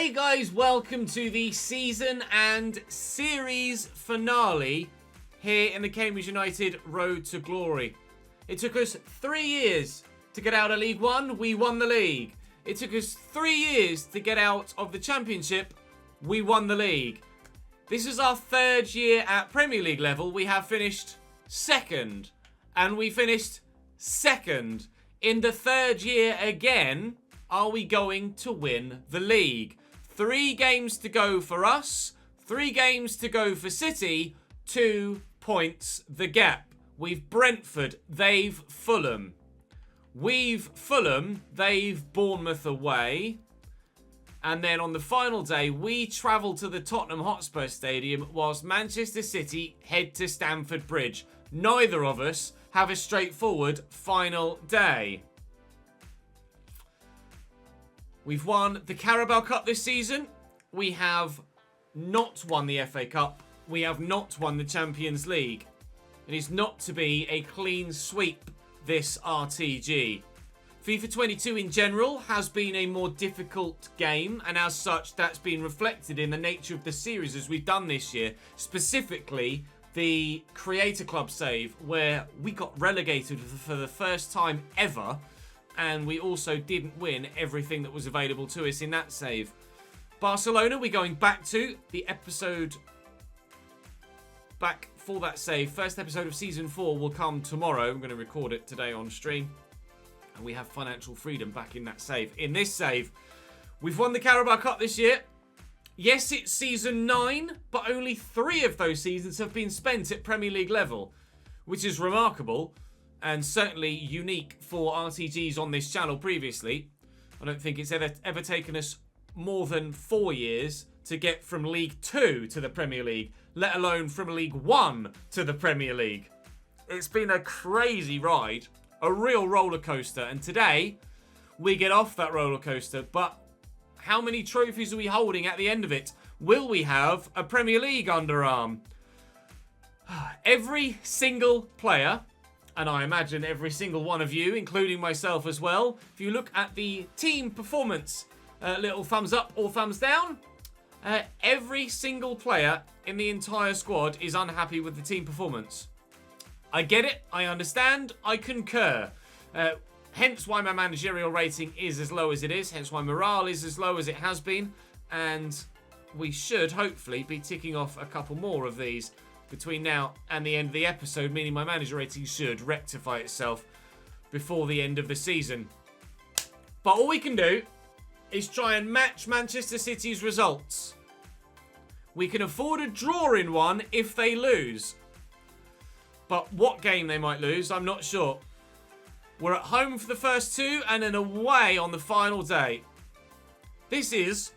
Hey guys, welcome to the season and series finale here in the Cambridge United Road to Glory. It took us 3 years to get out of League One, we won the league. It took us 3 years to get out of the Championship, we won the league. This is our 3rd year at Premier League level. We have finished 2nd, and we finished 2nd. In the 3rd year again, are we going to win the league? 3 games to go for us, 3 games to go for City, 2 points the gap. We've Brentford, they've Fulham. We've Fulham, they've Bournemouth away. And then on the final day, we travel to the Tottenham Hotspur Stadium whilst Manchester City head to Stamford Bridge. Neither of us have a straightforward final day. We've won the Carabao Cup this season. We have not won the FA Cup. We have not won the Champions League. It is not to be a clean sweep, this RTG. FIFA 22 in general has been a more difficult game, and as such, that's been reflected in the nature of the series as we've done this year. Specifically, the Creator Club save, where we got relegated for the first time ever, and we also didn't win everything that was available to us in that save. Barcelona, we're going back to the episode back for that save. First episode of Season 4 will come tomorrow. I'm going to record it today on stream. And we have financial freedom back in that save. In this save, we've won the Carabao Cup this year. Yes, it's Season 9, but only 3 of those seasons have been spent at Premier League level, which is remarkable. And certainly unique for RTGs on this channel previously. I don't think it's ever taken us more than 4 years to get from League 2 to the Premier League, let alone from League 1 to the Premier League. It's been a crazy ride, a real roller coaster, and today we get off that roller coaster. But how many trophies are we holding at the end of it? Will we have a Premier League underarm? Every single player, and I imagine every single one of you, including myself as well, if you look at the team performance, little thumbs up or thumbs down, every single player in the entire squad is unhappy with the team performance. I get it, I understand, I concur. Hence why my managerial rating is as low as it is, hence why morale is as low as it has been, and we should hopefully be ticking off a couple more of these between now and the end of the episode, meaning my manager rating should rectify itself before the end of the season. But all we can do is try and match Manchester City's results. We can afford a draw in one if they lose. But what game they might lose, I'm not sure. We're at home for the first 2 and then away on the final day. This is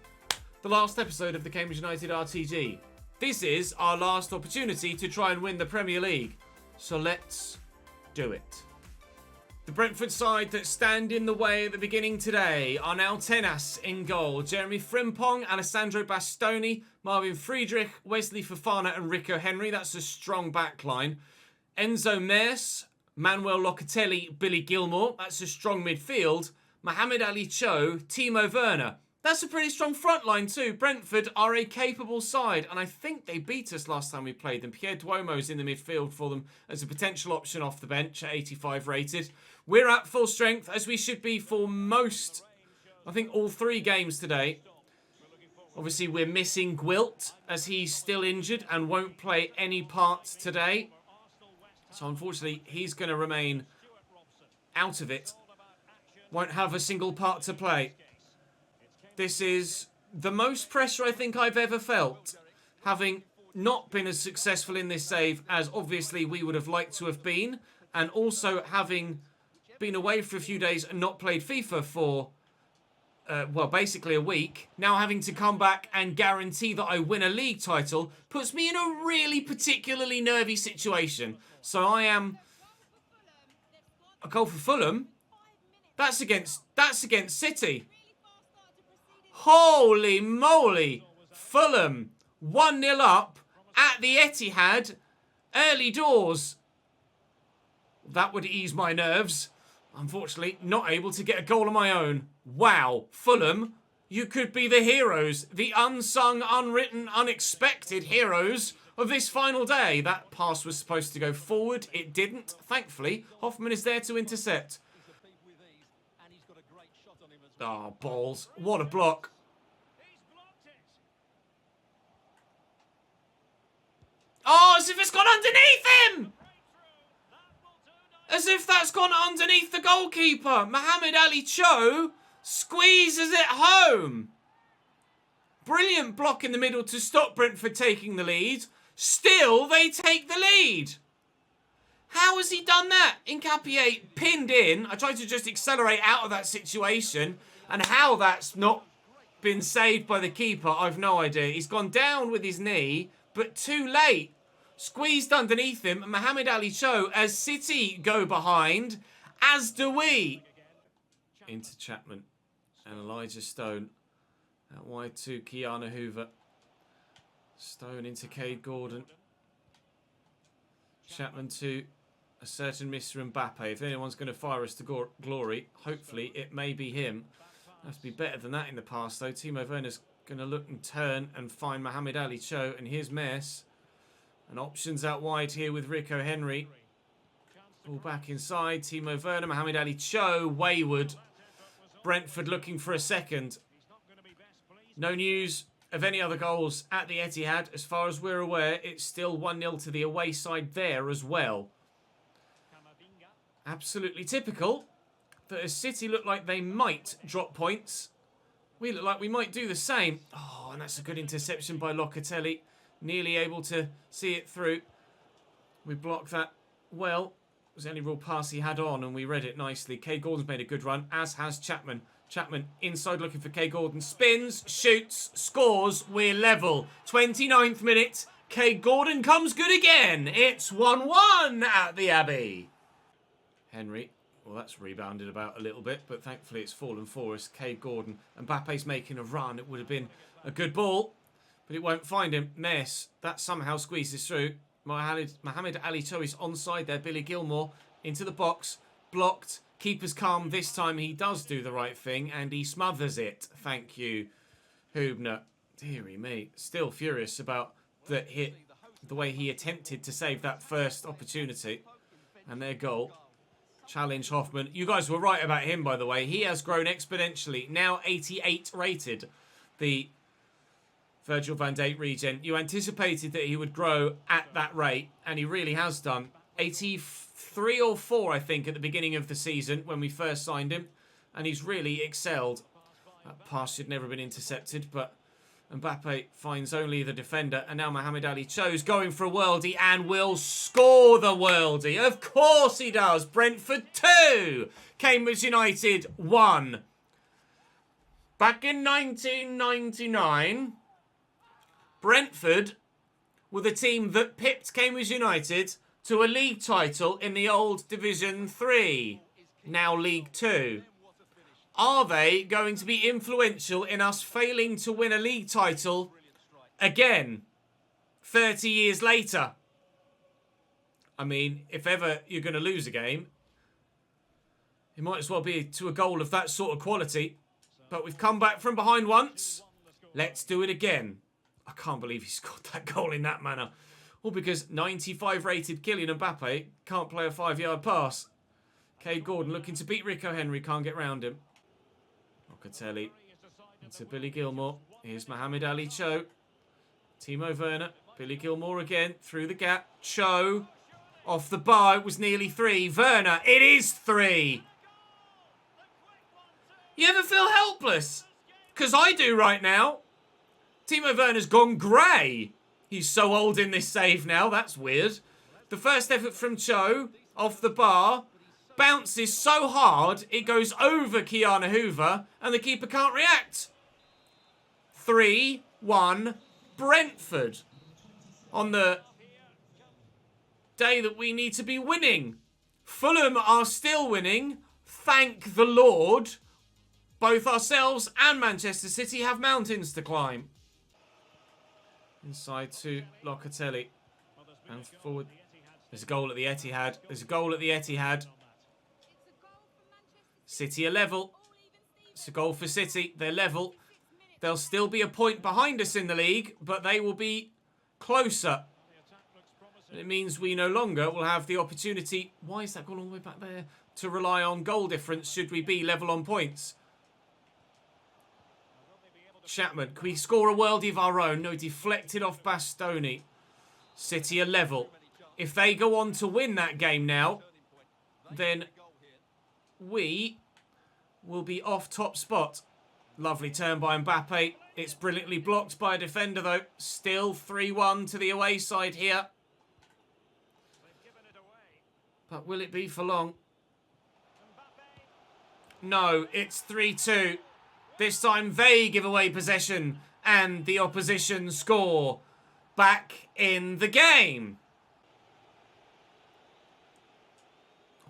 the last episode of the Cambridge United RTG. This is our last opportunity to try and win the Premier League. So let's do it. The Brentford side that stand in the way at the beginning today are now Tenas in goal. Jeremy Frimpong, Alessandro Bastoni, Marvin Friedrich, Wesley Fofana and Rico Henry. That's a strong backline. Enzo Mears, Manuel Locatelli, Billy Gilmore. That's a strong midfield. Mohamed Ali Cho, Timo Werner. That's a pretty strong front line too. Brentford are a capable side, and I think they beat us last time we played them. Pierre Duomo's in the midfield for them as a potential option off the bench at 85 rated. We're at full strength, as we should be for most, I think all 3 games today. Obviously, we're missing Gwilt, as he's still injured and won't play any parts today. So unfortunately, he's going to remain out of it. Won't have a single part to play. This is the most pressure I think I've ever felt, having not been as successful in this save as obviously we would have liked to have been, and also having been away for a few days and not played FIFA for, well, basically a week. Now having to come back and guarantee that I win a league title puts me in a really particularly nervy situation. So I am a goal for Fulham. That's against City. Holy moly! Fulham 1-0 up at the Etihad early doors. That would ease my nerves. Unfortunately, not able to get a goal of my own. Wow, Fulham You could be the heroes, the unsung, unwritten, unexpected heroes of this final day. That pass was supposed to go forward. It didn't. Thankfully, Hoffman is there to intercept. Oh, balls. What a block. Oh, as if it's gone underneath him! As if that's gone underneath the goalkeeper. Mohamed Ali Cho squeezes it home. Brilliant block in the middle to stop Brentford taking the lead. Still, they take the lead. How has he done that? Nkapie pinned in. I tried to just accelerate out of that situation. And how that's not been saved by the keeper, I've no idea. He's gone down with his knee, but too late. Squeezed underneath him. Mohamed Ali Cho as City go behind, as do we. Into Chapman and Elijah Stone. Out wide to Kiana Hoover. Stone into Cade Gordon. Chapman to a certain Mr. Mbappe. If anyone's going to fire us to glory, hopefully it may be him. Has to be better than that in the past, though. Timo Werner's going to look and turn and find Mohamed Ali Cho. And here's Mess. And options out wide here with Rico Henry. Ball back inside. Timo Werner, Mohamed Ali Cho, wayward. Brentford looking for a second. No news of any other goals at the Etihad. As far as we're aware, it's still 1-0 to the away side there as well. Absolutely typical that as City look like they might drop points, we look like we might do the same. Oh, and that's a good interception by Locatelli. Nearly able to see it through. We blocked that well. It was the only real pass he had on, and we read it nicely. Cade Gordon's made a good run, as has Chapman. Chapman inside looking for Cade Gordon. Spins, shoots, scores. We're level. 29th minute. Cade Gordon comes good again. It's 1-1 at the Abbey. Henry. Well, that's rebounded about a little bit, but thankfully it's fallen for us. Cade Gordon. Mbappe's making a run. It would have been a good ball, but it won't find him. Mess. That somehow squeezes through. Mohamed Ali Cho is onside there. Billy Gilmore into the box. Blocked. Keeper's calm. This time he does do the right thing, and he smothers it. Thank you, Hubner. Deary me. Still furious about the hit, the way he attempted to save that first opportunity. And their goal. Challenge Hoffman. You guys were right about him, by the way. He has grown exponentially. Now 88 rated. The Virgil van Dijk regen. You anticipated that he would grow at that rate, and he really has done. 83 or 4, I think, at the beginning of the season when we first signed him, and he's really excelled. That pass should never have been intercepted, but Mbappe finds only the defender, and now Mohamed Ali Cho's going for a worldie and will score the worldie. Of course he does. Brentford 2, Cambridge United 1. Back in 1999, Brentford were the team that pipped Cambridge United to a league title in the old Division 3, now League 2. Are they going to be influential in us failing to win a league title again 30 years later? I mean, if ever you're going to lose a game, it might as well be to a goal of that sort of quality. But we've come back from behind once. Let's do it again. I can't believe he scored that goal in that manner. All because 95 rated Kylian Mbappe can't play a 5-yard pass. Cade Gordon looking to beat Rico Henry, can't get round him. Locatelli into Billy Gilmore. Here's Mohamed Ali Cho. Timo Werner. Billy Gilmore again through the gap. Cho off the bar. It was nearly 3. Werner. It is 3. You ever feel helpless? Because I do right now. Timo Werner's gone grey. He's so old in this save now. That's weird. The first effort from Cho off the bar. Bounces so hard, it goes over Kiana Hoover, and the keeper can't react. 3-1 Brentford. On the day that we need to be winning. Fulham are still winning. Thank the Lord. Both ourselves and Manchester City have mountains to climb. Inside to Locatelli. And forward. There's a goal at the Etihad. There's a goal at the Etihad. City are level. It's a goal for City. They're level. They'll still be a point behind us in the league, but they will be closer. It means we no longer will have the opportunity... Why is that gone all the way back there? To rely on goal difference should we be level on points. Chapman, can we score a worldie of our own? No, deflected off Bastoni. City are level. If they go on to win that game now, then we will be off top spot. Lovely turn by Mbappe. It's brilliantly blocked by a defender, though. Still 3-1 to the away side here. But will it be for long? No, it's 3-2. This time they give away possession and the opposition score. Back in the game.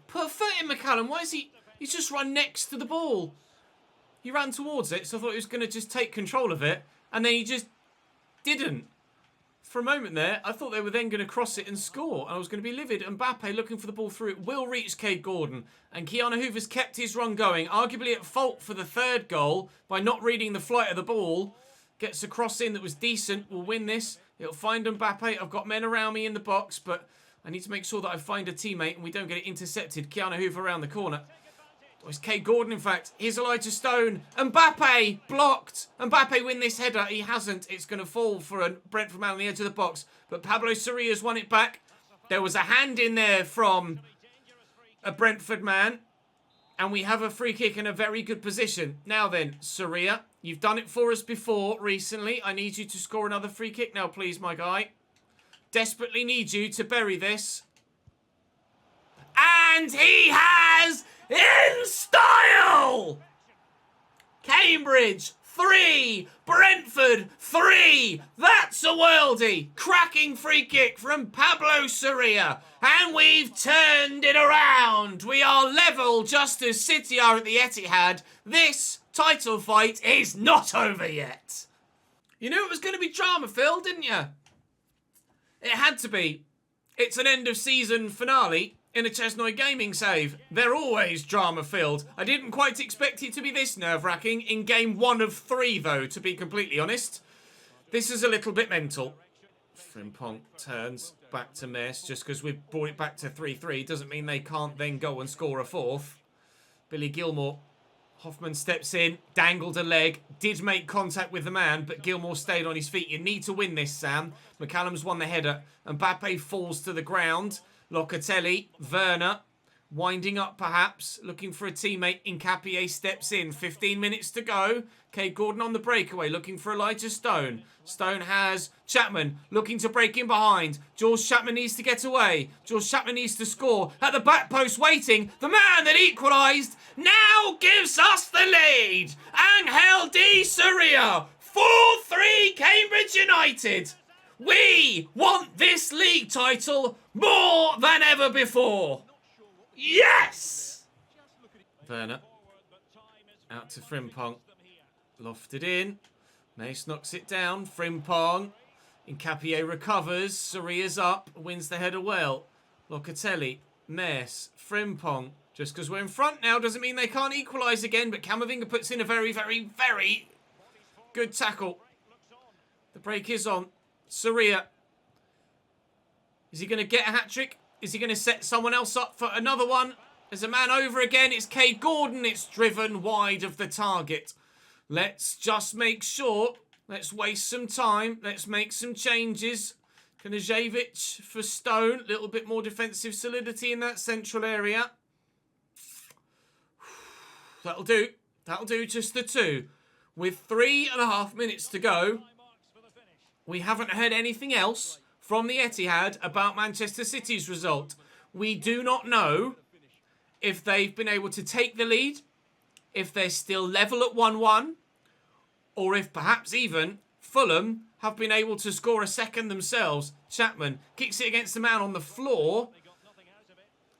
Put a foot in, McCallum. Why is he... He's just run next to the ball. He ran towards it, so I thought he was going to just take control of it. And then he just didn't. For a moment there, I thought they were then going to cross it and score. And I was going to be livid. Mbappe looking for the ball through. It will reach Cade Gordon. And Keanu Hoover's kept his run going. Arguably at fault for the third goal by not reading the flight of the ball. Gets a cross in that was decent. We'll win this. It'll find Mbappe. I've got men around me in the box, but I need to make sure that I find a teammate and we don't get it intercepted. Keanu Hoover around the corner. Oh, it's Cade Gordon, in fact. Here's Elijah Stone. Mbappe blocked. Mbappe win this header. He hasn't. It's going to fall for a Brentford man on the edge of the box. But Pablo Soria's won it back. There was a hand in there from a Brentford man. And we have a free kick in a very good position. Now then, Soria, you've done it for us before recently. I need you to score another free kick now, please, my guy. Desperately need you to bury this. And he has... in style! Cambridge 3, Brentford 3. That's a worldie. Cracking free kick from Pablo Soria. And we've turned it around. We are level just as City are at the Etihad. This title fight is not over yet. You knew it was going to be drama-filled, didn't you? It had to be. It's an end-of-season finale in a ChesnoidGaming save. They're always drama-filled. I didn't quite expect it to be this nerve-wracking in game 1 of 3, though, to be completely honest. This is a little bit mental. Frimpong turns back to Mess. Just because we've brought it back to 3-3 doesn't mean they can't then go and score a fourth. Billy Gilmore. Hoffman steps in, dangled a leg, did make contact with the man, but Gilmore stayed on his feet. You need to win this, Sam. McCallum's won the header. Mbappe falls to the ground. Locatelli, Werner, winding up perhaps, looking for a teammate. Nkapie steps in. 15 minutes to go. Cade Gordon on the breakaway, looking for Elijah Stone. Stone has Chapman, looking to break in behind. George Chapman needs to get away. George Chapman needs to score. At the back post waiting. The man that equalised now gives us the lead. Angel Di Soria. 4-3 Cambridge United. We want this league title more than ever before. Yes! Werner. Out to Frimpong. Lofted in. Mace knocks it down. Frimpong. Nkapie recovers. Soria's up. Wins the header well. Locatelli. Mess. Frimpong. Just because we're in front now doesn't mean they can't equalise again. But Camavinga puts in a very, very, very good tackle. The break is on. Soria. Is he going to get a hat-trick? Is he going to set someone else up for another one? There's a man over again. It's Cade Gordon. It's driven wide of the target. Let's just make sure. Let's waste some time. Let's make some changes. Kanajevic for Stone. A little bit more defensive solidity in that central area. That'll do. That'll do, just the two. With 3.5 minutes to go, we haven't heard anything else from the Etihad about Manchester City's result. We do not know if they've been able to take the lead, if they're still level at 1-1, or if perhaps even Fulham have been able to score a second themselves. Chapman kicks it against the man on the floor,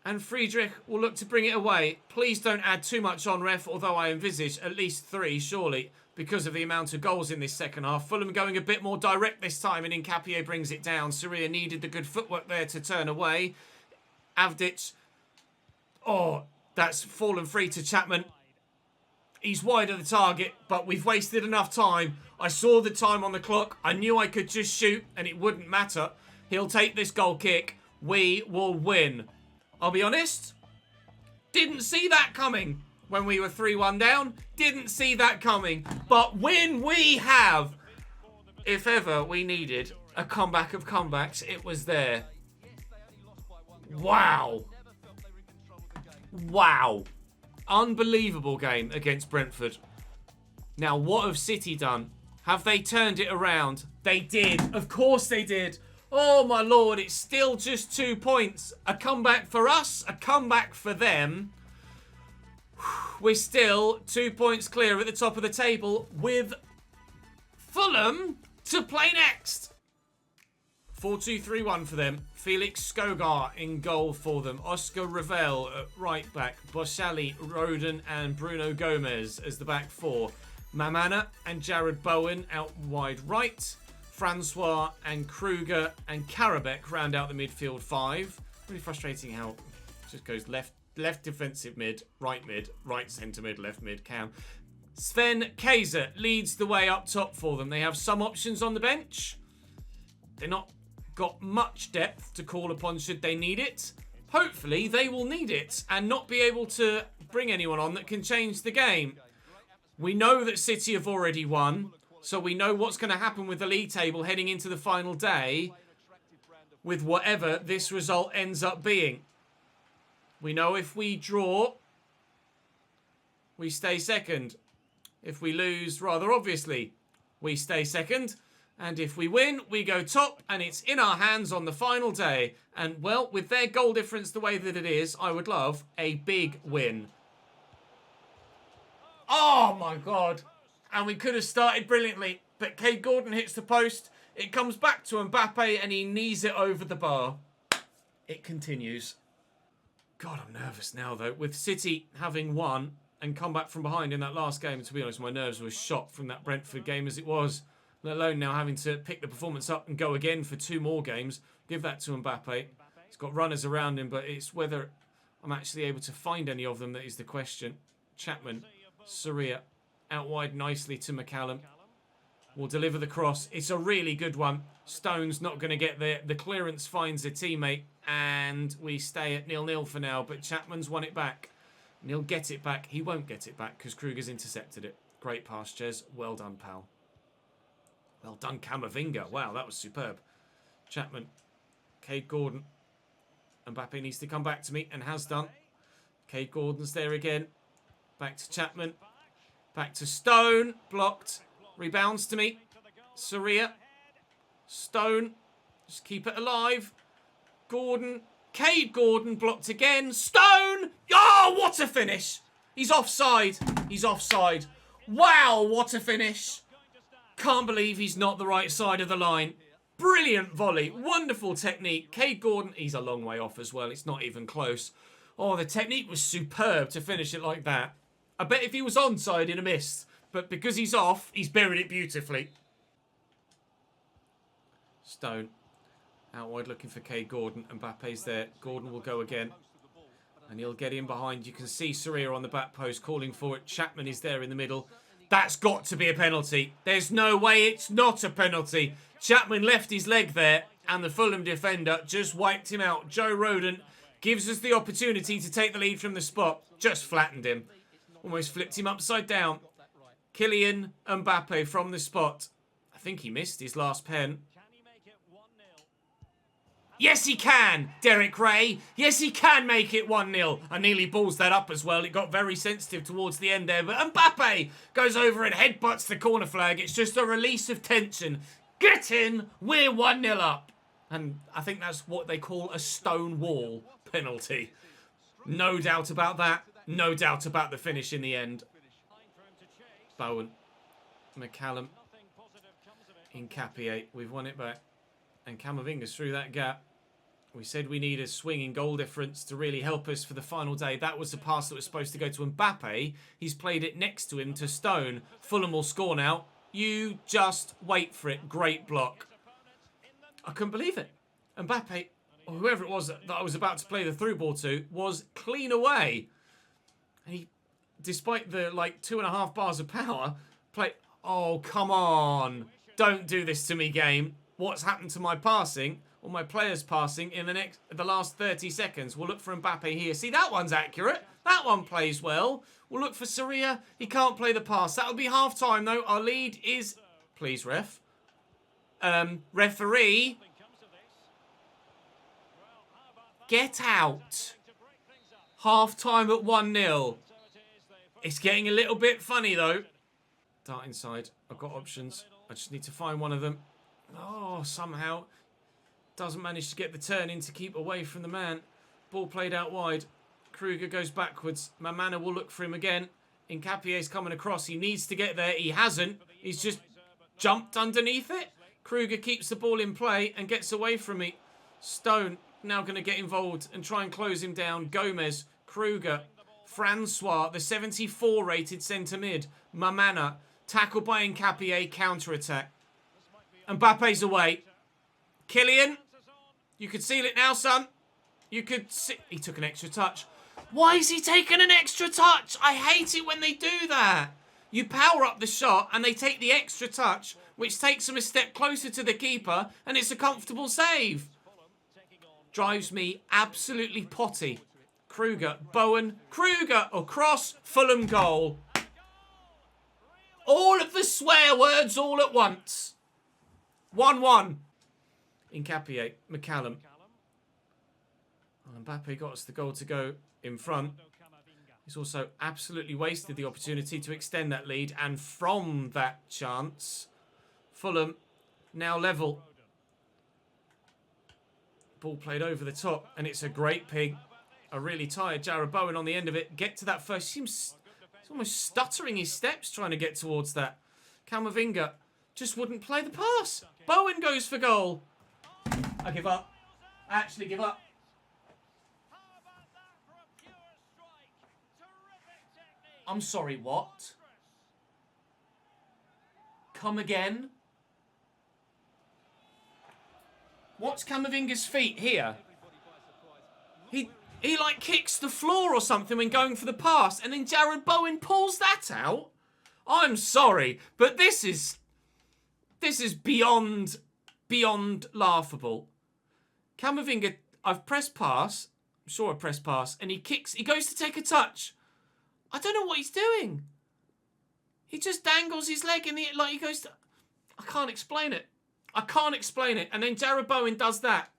and Friedrich will look to bring it away. Please don't add too much on, ref, although I envisage at least 3, surely, because of the amount of goals in this second half. Fulham going a bit more direct this time, and Nkapie brings it down. Soria needed the good footwork there to turn away. Avdic. Oh, that's fallen free to Chapman. He's wide of the target, but we've wasted enough time. I saw the time on the clock. I knew I could just shoot and it wouldn't matter. He'll take this goal kick. We will win. I'll be honest, didn't see that coming when we were 3-1 down. Didn't see that coming. But when we have, if ever we needed a comeback of comebacks, it was there. Wow. Wow. Unbelievable game against Brentford. Now, what have City done? Have they turned it around? They did. Of course they did. Oh, my Lord. It's still just 2 points. A comeback for us. A comeback for them. We're still 2 points clear at the top of the table with Fulham to play next. 4-2-3-1 for them. Felix Skogar in goal for them. Oscar Ravel at right back. Boshali, Roden and Bruno Gomez as the back four. Mamana and Jared Bowen out wide right. Francois and Kruger and Karabek round out the midfield five. Really frustrating how it just goes left defensive mid, right centre mid, left mid, Cam. Sven Kaiser leads the way up top for them. They have some options on the bench. They're not got much depth to call upon should they need it. Hopefully they will need it and not be able to bring anyone on that can change the game. We know that City have already won, so we know what's going to happen with the league table heading into the final day with whatever this result ends up being. We know if we draw, we stay second. If we lose, rather obviously, we stay second. And if we win, we go top, and it's in our hands on the final day. And, well, with their goal difference the way that it is, I would love a big win. Oh, my God. And we could have started brilliantly, but Cade Gordon hits the post. It comes back to Mbappe, and he knees it over the bar. It continues. God, I'm nervous now, though. With City having won and come back from behind in that last game, to be honest, my nerves were shot from that Brentford game as it was. Let alone now having to pick the performance up and go again for 2 more games. Give that to Mbappe. He's got runners around him, but it's whether I'm actually able to find any of them that is the question. Chapman, Soria, out wide nicely to McCallum. Will deliver the cross. It's a really good one. Stone's not going to get there. The clearance finds a teammate, and we stay at 0-0 for now, but Chapman's won it back. And he'll get it back. He won't get it back because Kruger's intercepted it. Great pass, Ches. Well done, pal. Well done, Camavinga. Wow, that was superb. Chapman. Cade Gordon. Mbappe needs to come back to me and has done. Cade Gordon's there again. Back to Chapman. Back to Stone. Blocked. Rebounds to me. Soria. Stone. Just keep it alive. Gordon. Cade Gordon blocked again. Stone. Oh, what a finish. He's offside. He's offside. Wow, what a finish. Can't believe he's not the right side of the line. Brilliant volley. Wonderful technique. Cade Gordon, he's a long way off as well. It's not even close. Oh, the technique was superb to finish it like that. I bet if he was onside, he'd have missed. But because he's off, he's buried it beautifully. Stone. Out wide looking for Cade Gordon. Mbappe's there. Gordon will go again. And he'll get in behind. You can see Soria on the back post calling for it. Chapman is there in the middle. That's got to be a penalty. There's no way it's not a penalty. Chapman left his leg there, and the Fulham defender just wiped him out. Joe Rodent gives us the opportunity to take the lead from the spot. Just flattened him. Almost flipped him upside down. Kylian Mbappe from the spot. I think he missed his last pen. Yes, he can, Derek Ray. Yes, he can make it 1-0. I nearly balls that up as well. It got very sensitive towards the end there. But Mbappe goes over and headbutts the corner flag. It's just a release of tension. Get in. We're 1-0 up. And I think that's what they call a stone wall penalty. No doubt about that. No doubt about the finish in the end. Bowen. McCallum. Incapie. We've won it back. And Camavinga's through that gap. We said we need a swinging goal difference to really help us for the final day. That was the pass that was supposed to go to Mbappe. He's played it next to him to Stone. Fulham will score now. You just wait for it. Great block. I couldn't believe it. Mbappe, or whoever it was that I was about to play the through ball to, was clean away. And he despite the, like, 2.5 bars of power, play... Oh, come on. Don't do this to me, game. What's happened to my passing, or my players passing, in the last 30 seconds? We'll look for Mbappe here. See, that one's accurate. That one plays well. We'll look for Sarria. He can't play the pass. That'll be half-time, though. Our lead is... Please, ref. Referee. Get out. Half-time at 1-0. It's getting a little bit funny, though. Dart inside. I've got options. I just need to find one of them. Oh, somehow. Doesn't manage to get the turn in to keep away from the man. Ball played out wide. Kruger goes backwards. Mamana will look for him again. Nkapie's coming across. He needs to get there. He hasn't. He's just jumped underneath it. Kruger keeps the ball in play and gets away from me. Stone now going to get involved and try and close him down. Gomez, Kruger, Francois, the 74 rated centre mid. Mamana, tackled by Nkapie, counter-attack. Mbappe's away. Kylian, you could seal it now, son. You could see... He took an extra touch. Why is he taking an extra touch? I hate it when they do that. You power up the shot and they take the extra touch, which takes them a step closer to the keeper, and it's a comfortable save. Drives me absolutely potty. Kruger, Bowen, Kruger, across, Fulham goal. All of the swear words all at once. 1-1. Nkapie, McCallum. Mbappe got us the goal to go in front. He's also absolutely wasted the opportunity to extend that lead. And from that chance, Fulham now level. Ball played over the top, and it's a great ping. A really tired Jarrod Bowen on the end of it. Get to that first. He's almost stuttering his steps trying to get towards that. Camavinga just wouldn't play the pass. Bowen goes for goal. I give up. I actually give up. I'm sorry, what? Come again? What's Camavinga's feet here? He like kicks the floor or something when going for the pass, and then Jarrod Bowen pulls that out. I'm sorry, but this is beyond laughable. Camavinga, I've pressed pass. I'm sure I pressed pass, and he goes to take a touch. I don't know what he's doing. He just dangles his leg in the, like he goes to... I can't explain it. I can't explain it. And then Jarrod Bowen does that.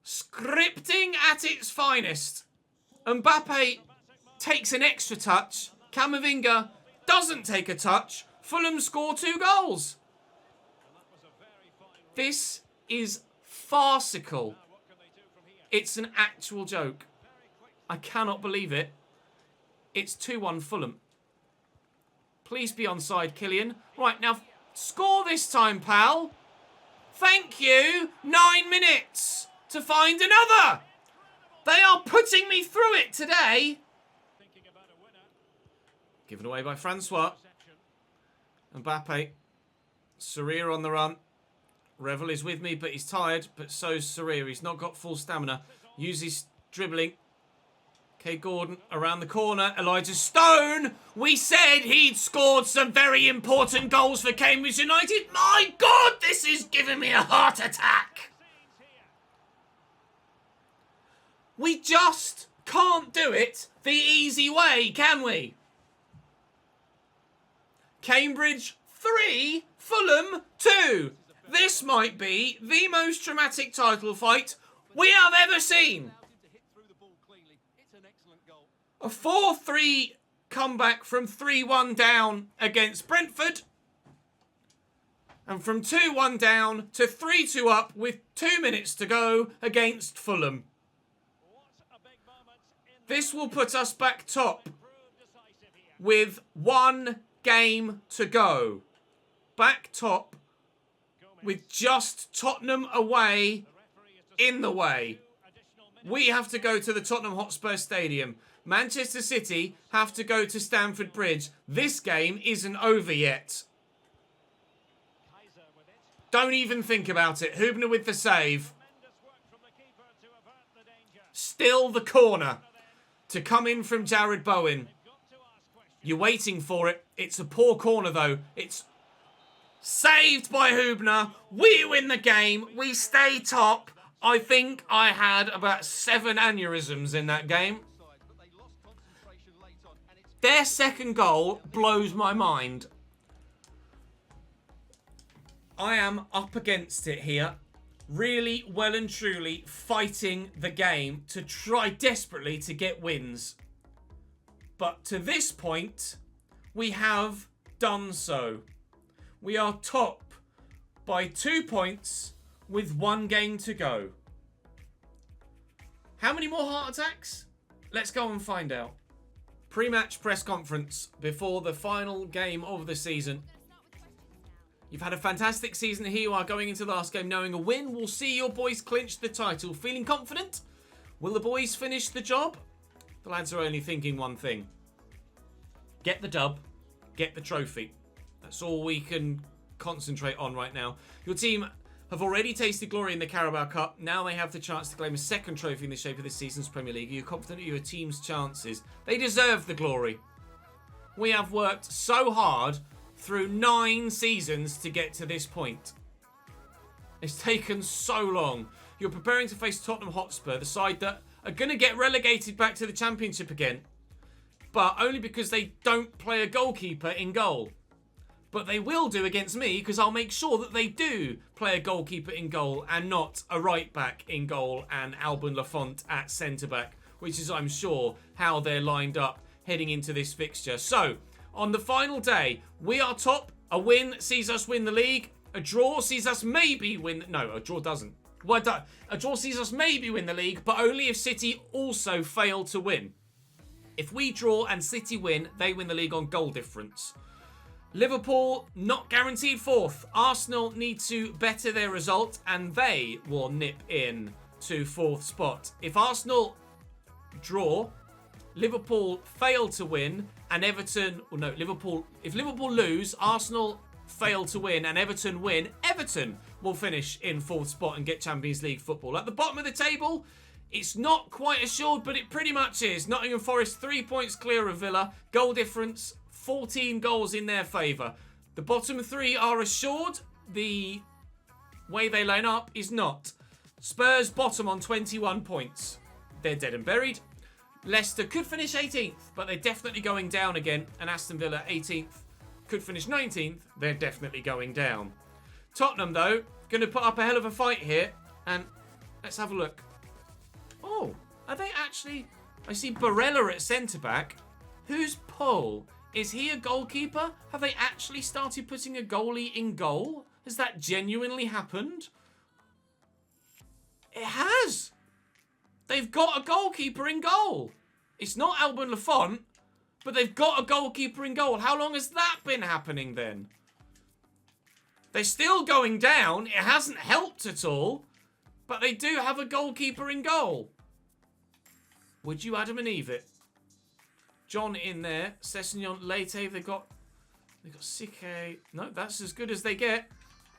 Scripting at its finest. Mbappe takes an extra touch. Camavinga doesn't take a touch. Fulham score 2 goals. This is farcical. It's an actual joke. I cannot believe it. It's 2-1 Fulham. Please be onside, Kylian. Right, now score this time, pal. Thank you. 9 minutes to find another. They are putting me through it today. Given away by Francois. Mbappe. Sarria on the run. Revel is with me, but he's tired. But so's Sarria. He's not got full stamina. Uses dribbling. Okay, Gordon around the corner. Elijah Stone. We said he'd scored some very important goals for Cambridge United. My God, this is giving me a heart attack. We just can't do it the easy way, can we? Cambridge 3, Fulham 2. This might be the most dramatic title fight we have ever seen. A 4-3 comeback from 3-1 down against Brentford. And from 2-1 down to 3-2 up with 2 minutes to go against Fulham. This will put us back top with 1 game to go. Back top with just Tottenham away in the way. We have to go to the Tottenham Hotspur Stadium. Manchester City have to go to Stamford Bridge. This game isn't over yet. Don't even think about it. Hubner with the save. Still the corner to come in from Jared Bowen. You're waiting for it. It's a poor corner, though. It's saved by Hubner. We win the game. We stay top. I think I had about 7 aneurysms in that game. Their second goal blows my mind. I am up against it here. Really well and truly fighting the game to try desperately to get wins. But to this point, we have done so. We are top by 2 points with 1 game to go. How many more heart attacks? Let's go and find out. Pre-match press conference before the final game of the season. You've had a fantastic season. Here you are going into the last game knowing a win will see your boys clinch the title. Feeling confident? Will the boys finish the job? The lads are only thinking one thing. Get the dub. Get the trophy. That's all we can concentrate on right now. Your team have already tasted glory in the Carabao Cup. Now they have the chance to claim a second trophy in the shape of this season's Premier League. Are you confident of your team's chances? They deserve the glory. We have worked so hard through 9 seasons to get to this point. It's taken so long. You're preparing to face Tottenham Hotspur, the side that are going to get relegated back to the Championship again. But only because they don't play a goalkeeper in goal. But they will do against me because I'll make sure that they do play a goalkeeper in goal and not a right back in goal and Alban Lafont at centre back, which is, I'm sure, how they're lined up heading into this fixture. So, on the final day, we are top. A win sees us win the league. A draw sees us maybe win... No, a draw doesn't. A draw sees us maybe win the league, but only if City also fail to win. If we draw and City win, they win the league on goal difference. Liverpool, not guaranteed 4th. Arsenal need to better their result and they will nip in to 4th spot. If Arsenal draw, Liverpool fail to win and Everton... Well, no, if Liverpool lose, Arsenal fail to win and Everton win, Everton will finish in 4th spot and get Champions League football. At the bottom of the table, it's not quite assured, but it pretty much is. Nottingham Forest 3 points clear of Villa. Goal difference, 14 goals in their favour. The bottom 3 are assured. The way they line up is not. Spurs bottom on 21 points. They're dead and buried. Leicester could finish 18th, but they're definitely going down again. And Aston Villa 18th could finish 19th. They're definitely going down. Tottenham, though, going to put up a hell of a fight here. And let's have a look. Oh, are they actually... I see Barella at centre-back. Who's Paul? Is he a goalkeeper? Have they actually started putting a goalie in goal? Has that genuinely happened? It has. They've got a goalkeeper in goal. It's not Alban Lafont, but they've got a goalkeeper in goal. How long has that been happening then? They're still going down. It hasn't helped at all, but they do have a goalkeeper in goal. Would you Adam and Eve it? John in there. Sessegnon, Leite. They've got Sike. No, that's as good as they get.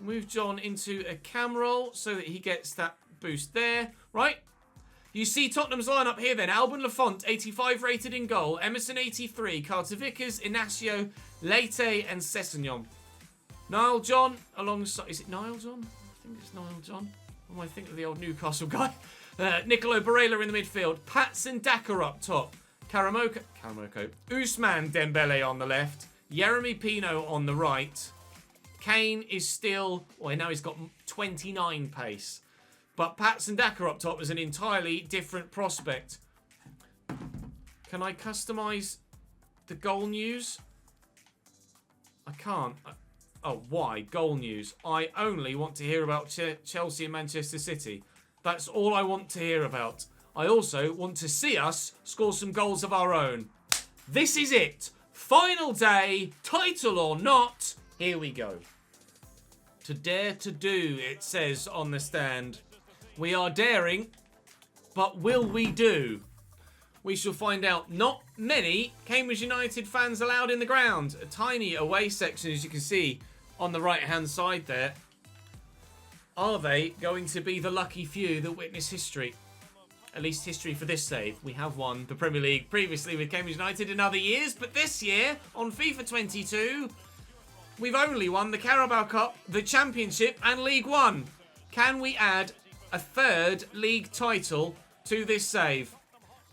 Move John into a cam roll so that he gets that boost there. Right. You see Tottenham's lineup here then. Alban Lafont, 85 rated in goal. Emerson, 83. Carter Vickers, Inacio, Leite, and Sessegnon. Niall John alongside... Is it Niall John? I think it's Niall John. What am I thinking of the old Newcastle guy? Nicolo Barella in the midfield. Patson Daka up top. Karamoko. Ousmane Dembele on the left. Yeremy Pino on the right. Kane is still... Well, now he's got 29 pace. But Patson Daka up top is an entirely different prospect. Can I customise the goal news? I can't. Oh, why? Goal news. I only want to hear about Chelsea and Manchester City. That's all I want to hear about. I also want to see us score some goals of our own. This is it. Final day, title or not. Here we go. To dare to do, it says on the stand. We are daring, but will we do? We shall find out. Not many Cambridge United fans allowed in the ground. A tiny away section, as you can see on the right-hand side there. Are they going to be the lucky few that witness history? at least history for this save. We have won the Premier League previously with Cambridge United in other years, but this year, on FIFA 22, we've only won the Carabao Cup, the Championship, and League One. Can we add a third league title to this save?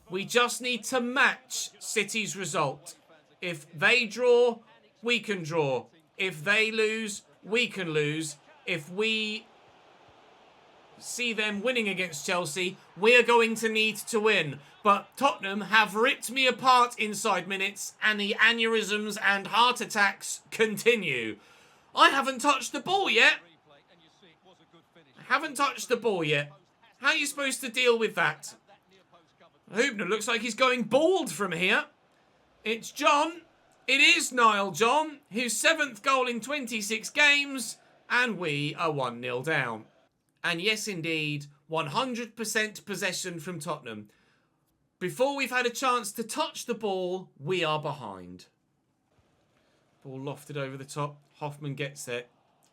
We just need to match City's result. If they draw, we can draw. If they lose, we can lose. If we see them winning against Chelsea, we are going to need to win. But Tottenham have ripped me apart inside minutes, and the aneurysms and heart attacks continue. I haven't touched the ball yet. Haven't touched the ball yet. How are you supposed to deal with that? Hubner looks like he's going bald from here. It's John. It is Niall John, his 7th goal in 26 games, and we are 1-0 down. And yes, indeed, 100% possession from Tottenham. Before we've had a chance to touch the ball, we are behind. Ball lofted over the top. Hoffman gets there.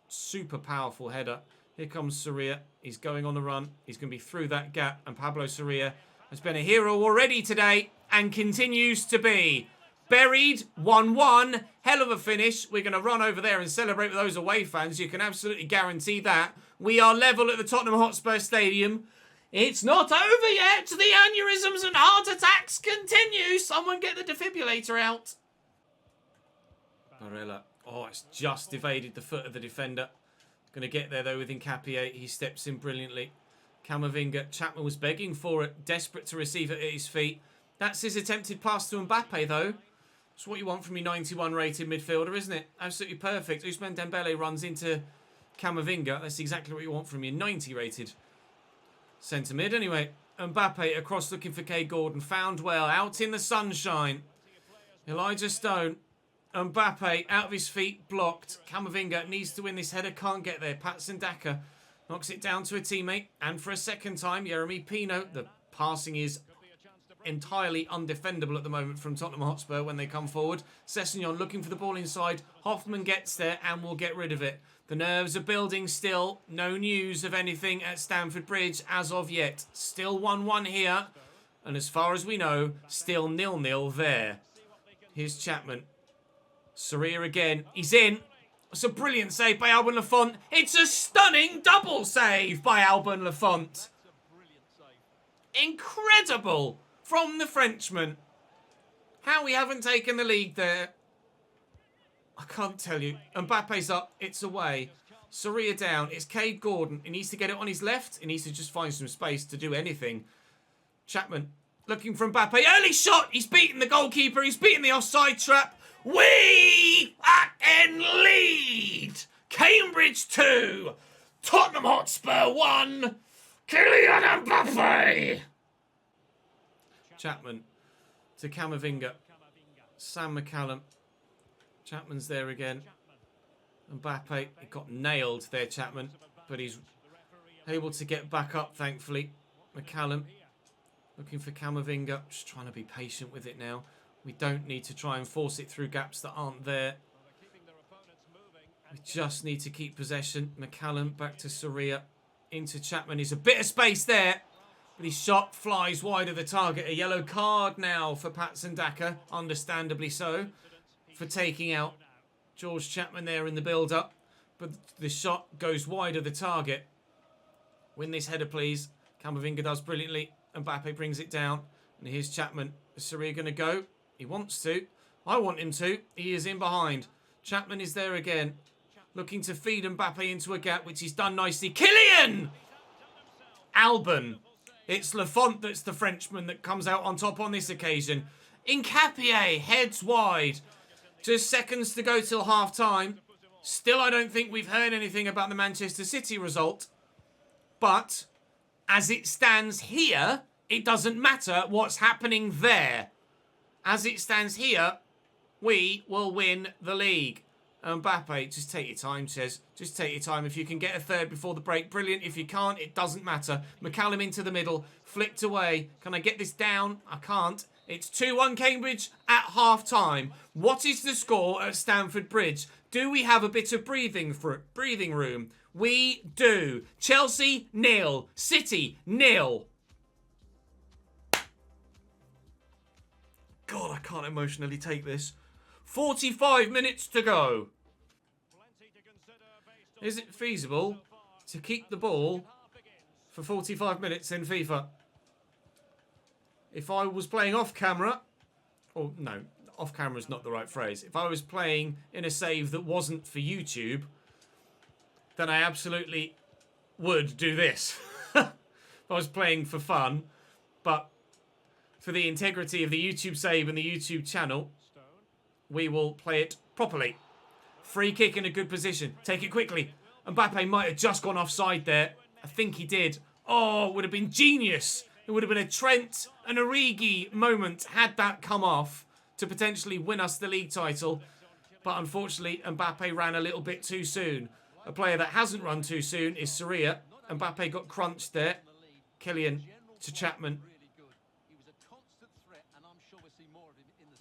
Super powerful header. Here comes Soria. He's going on the run. He's going to be through that gap. And Pablo Soria has been a hero already today and continues to be. Buried, 1-1. Hell of a finish. We're going to run over there and celebrate with those away fans. You can absolutely guarantee that. We are level at the Tottenham Hotspur Stadium. It's not over yet. The aneurysms and heart attacks continue. Someone get the defibrillator out. Barella. Oh, it's just evaded the foot of the defender. Going to get there, though, with Nkapie. He steps in brilliantly. Camavinga. Chapman was begging for it. Desperate to receive it at his feet. That's his attempted pass to Mbappe, though. It's what you want from your 91 rated midfielder, isn't it? Absolutely perfect. Ousmane Dembele runs into Camavinga. That's exactly what you want from your 90 rated centre mid. Anyway, Mbappe across looking for Kay Gordon. Found well. Out in the sunshine. Elijah Stone. Mbappe out of his feet. Blocked. Camavinga needs to win this header. Can't get there. Patson Daka knocks it down to a teammate. And for a second time, Yeremy Pino. The passing is entirely undefendable at the moment from Tottenham Hotspur when they come forward. Sessegnon looking for the ball inside. Hoffman gets there and will get rid of it. The nerves are building still. No news of anything at Stamford Bridge as of yet. Still 1-1 here. And as far as we know, still 0-0 there. Here's Chapman. Soria again. He's in. It's a brilliant save by Alban Lafont. It's a stunning double save by Alban Lafont. Incredible from the Frenchman. How we haven't taken the lead there, I can't tell you. Mbappe's up. It's away. Soria down. It's Cade Gordon. He needs to get it on his left. He needs to just find some space to do anything. Chapman looking for Mbappe. Early shot. He's beaten the goalkeeper. He's beaten the offside trap. We are in lead. Cambridge 2. Tottenham Hotspur 1. Kylian Mbappe. Chapman to Camavinga. Sam McCallum. Chapman's there again. Mbappe, he got nailed there, Chapman. But he's able to get back up, thankfully. McCallum looking for Camavinga. Just trying to be patient with it now. We don't need to try and force it through gaps that aren't there. We just need to keep possession. McCallum back to Soria. Into Chapman. There's a bit of space there. But his shot flies wide of the target. A yellow card now for Patson Daka. Understandably so. For taking out George Chapman there in the build-up. But the shot goes wide of the target. Win this header, please. Camavinga does brilliantly. Mbappe brings it down. And here's Chapman. Is Soria going to go? He wants to. I want him to. He is in behind. Chapman is there again. Looking to feed Mbappe into a gap, which he's done nicely. Kylian! Alban. It's Lafont that's the Frenchman that comes out on top on this occasion. Nkapie heads wide. Just seconds to go till half-time. Still, I don't think we've heard anything about the Manchester City result. But, as it stands here, it doesn't matter what's happening there. As it stands here, we will win the league. Mbappe, just take your time, Ches. Just take your time. If you can get a third before the break, brilliant. If you can't, it doesn't matter. McCallum into the middle, flicked away. Can I get this down? I can't. It's 2-1 Cambridge at half-time. What is the score at Stamford Bridge? Do we have a bit of breathing room? We do. Chelsea, 0. City, 0. God, I can't emotionally take this. 45 minutes to go. Is it feasible to keep the ball for 45 minutes in FIFA? If I was playing off camera, or no, off camera is not the right phrase. If I was playing in a save that wasn't for YouTube, then I absolutely would do this. If I was playing for fun, but for the integrity of the YouTube save and the YouTube channel, we will play it properly. Free kick in a good position. Take it quickly. Mbappe might have just gone offside there. I think he did. Oh, it would have been genius. It would have been a Trent and Origi moment had that come off to potentially win us the league title. But unfortunately, Mbappe ran a little bit too soon. A player that hasn't run too soon is Sarria. Mbappe got crunched there. Kylian to Chapman.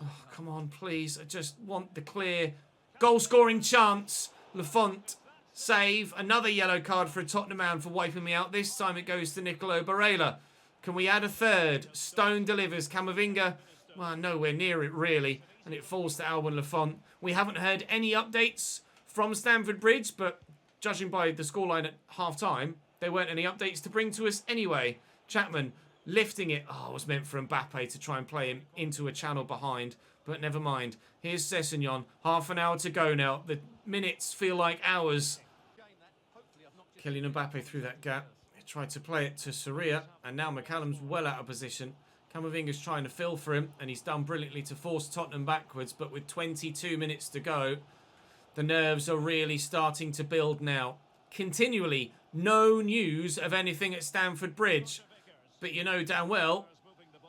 Oh, come on, please. I just want the clear goal-scoring chance. Lafont, save. Another yellow card for a Tottenham man for wiping me out. This time it goes to Nicolo Barella. Can we add a third? Stone delivers. Camavinga, well, nowhere near it, really. And it falls to Alban Lafont. We haven't heard any updates from Stamford Bridge, but judging by the scoreline at half-time, there weren't any updates to bring to us anyway. Chapman lifting it. Oh, it was meant for Mbappe to try and play him into a channel behind. But never mind. Here's Sessegnon. Half an hour to go now. The minutes feel like hours. Kylian Mbappe through that gap. He tried to play it to Sarria. And now McCallum's well out of position. Camavinga's trying to fill for him. And he's done brilliantly to force Tottenham backwards. But with 22 minutes to go, the nerves are really starting to build now. Continually, no news of anything at Stamford Bridge. But you know damn well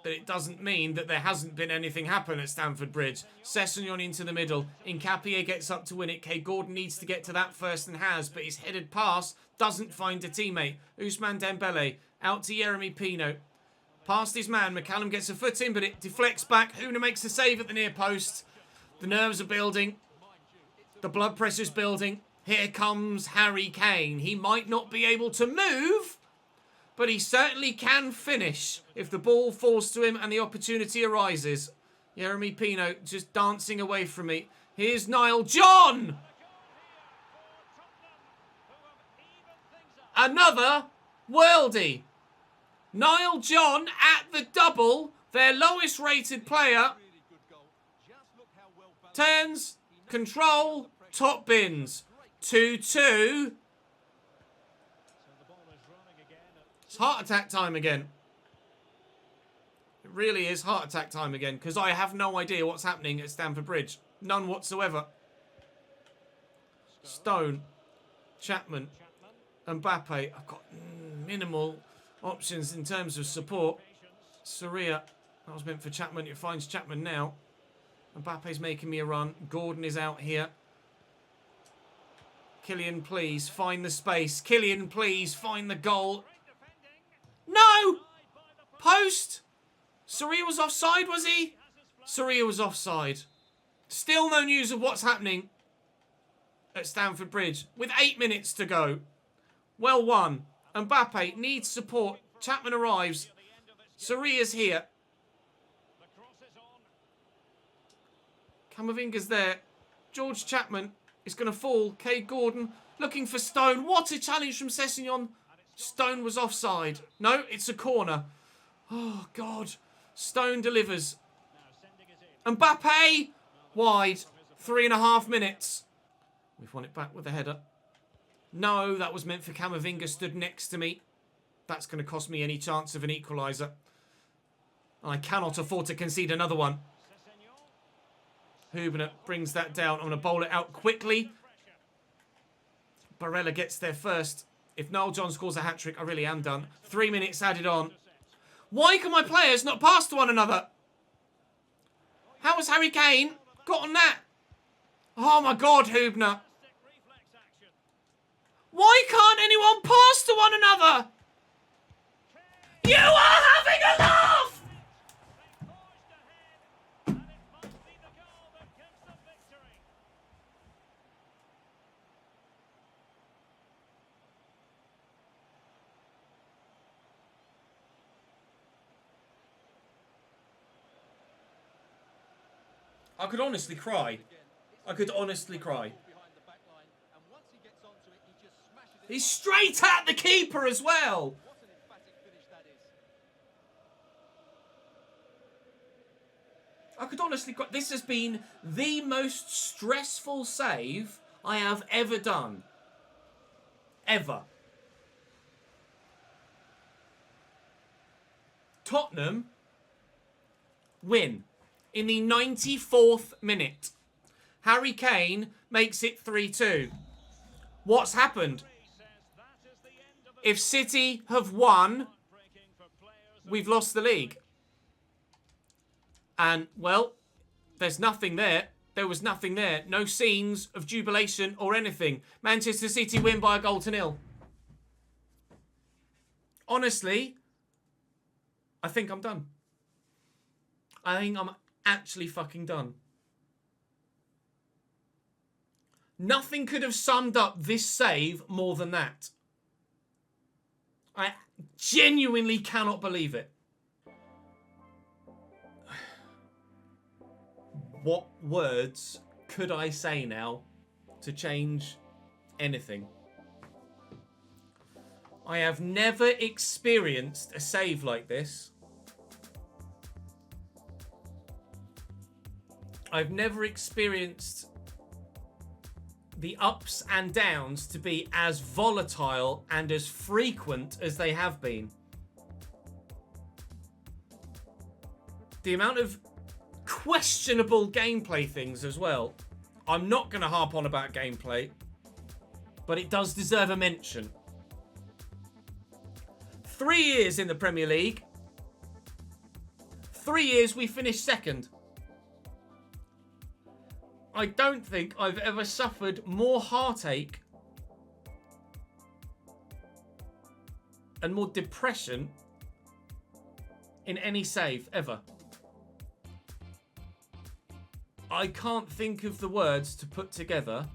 that it doesn't mean that there hasn't been anything happen at Stamford Bridge. Sessegnon into the middle. Nkapie gets up to win it. Kay Gordon needs to get to that first and has, but his headed pass doesn't find a teammate. Ousmane Dembele out to Yeremy Pino. Past his man. McCallum gets a foot in, but it deflects back. Hoona makes a save at the near post. The nerves are building. The blood pressure's building. Here comes Harry Kane. He might not be able to move, but he certainly can finish if the ball falls to him and the opportunity arises. Yeremy Pino just dancing away from me. Here's Niall John! Another worldie. Niall John at the double, their lowest rated player. Turns, control, top bins. 2-2. It's heart attack time again. It really is heart attack time again, because I have no idea what's happening at Stamford Bridge. None whatsoever. Stone, Chapman, Mbappe. I've got minimal options in terms of support. Sarria, that was meant for Chapman. It finds Chapman now. Mbappe's making me a run. Gordon is out here. Kylian, please, find the space. Kylian, please, find the goal. No! Post! Sarria was offside, was he? Sarria was offside. Still no news of what's happening at Stamford Bridge with 8 minutes to go. Well won. Mbappe needs support. Chapman arrives. Sarria's here. Camavinga's there. George Chapman is going to fall. Kay Gordon looking for Stone. What a challenge from Sessegnon. Stone was offside. No, it's a corner. Oh, God. Stone delivers. Mbappe! Wide. 3.5 minutes. We've won it back with a header. No, that was meant for Camavinga, stood next to me. That's going to cost me any chance of an equaliser. I cannot afford to concede another one. Hubner brings that down. I'm going to bowl it out quickly. Barella gets there first. If Noel John scores a hat-trick, I really am done. 3 minutes added on. Why can my players not pass to one another? How has Harry Kane got on that? Oh my God, Hubner. Why can't anyone pass to one another? You are having a laugh! I could honestly cry. I could honestly cry. He's straight at the keeper as well. I could honestly cry. This has been the most stressful save I have ever done. Ever. Tottenham win in the 94th minute. Harry Kane makes it 3-2. What's happened? If City have won, we've lost the league. And, well, there's nothing there. There was nothing there. No scenes of jubilation or anything. Manchester City win by a 1-0. Honestly, I think I'm done. I think I'm actually fucking done. Nothing could have summed up this save more than that. I genuinely cannot believe it. What words could I say now to change anything? I have never experienced a save like this. I've never experienced the ups and downs to be as volatile and as frequent as they have been. The amount of questionable gameplay things as well. I'm not going to harp on about gameplay, but it does deserve a mention. 3 years in the Premier League. 3 years we finished second. I don't think I've ever suffered more heartache and more depression in any save ever. I can't think of the words to put together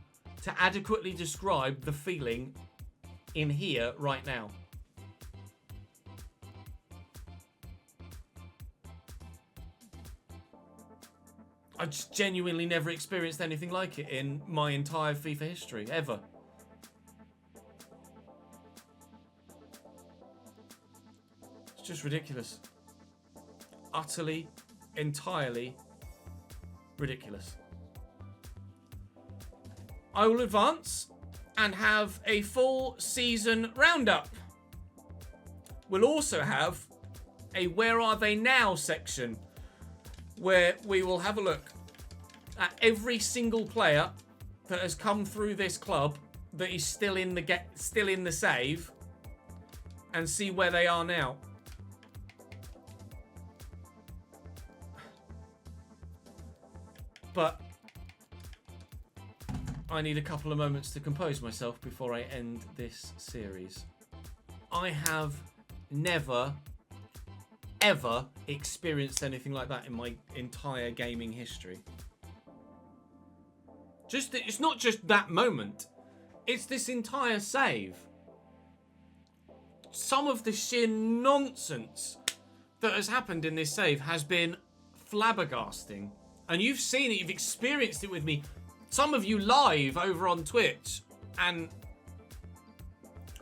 to adequately describe the feeling in here right now. I just genuinely never experienced anything like it in my entire FIFA history, ever. It's just ridiculous. Utterly, entirely ridiculous. I will advance and have a full season roundup. We'll also have a Where Are They Now section, where we will have a look at every single player that has come through this club that is still in the save, and see where they are now. But I need a couple of moments to compose myself before I end this series. I have never, ever experienced anything like that in my entire gaming history. It's not just that moment. It's this entire save. Some of the sheer nonsense that has happened in this save has been flabbergasting. And you've seen it, you've experienced it with me. Some of you live over on Twitch. And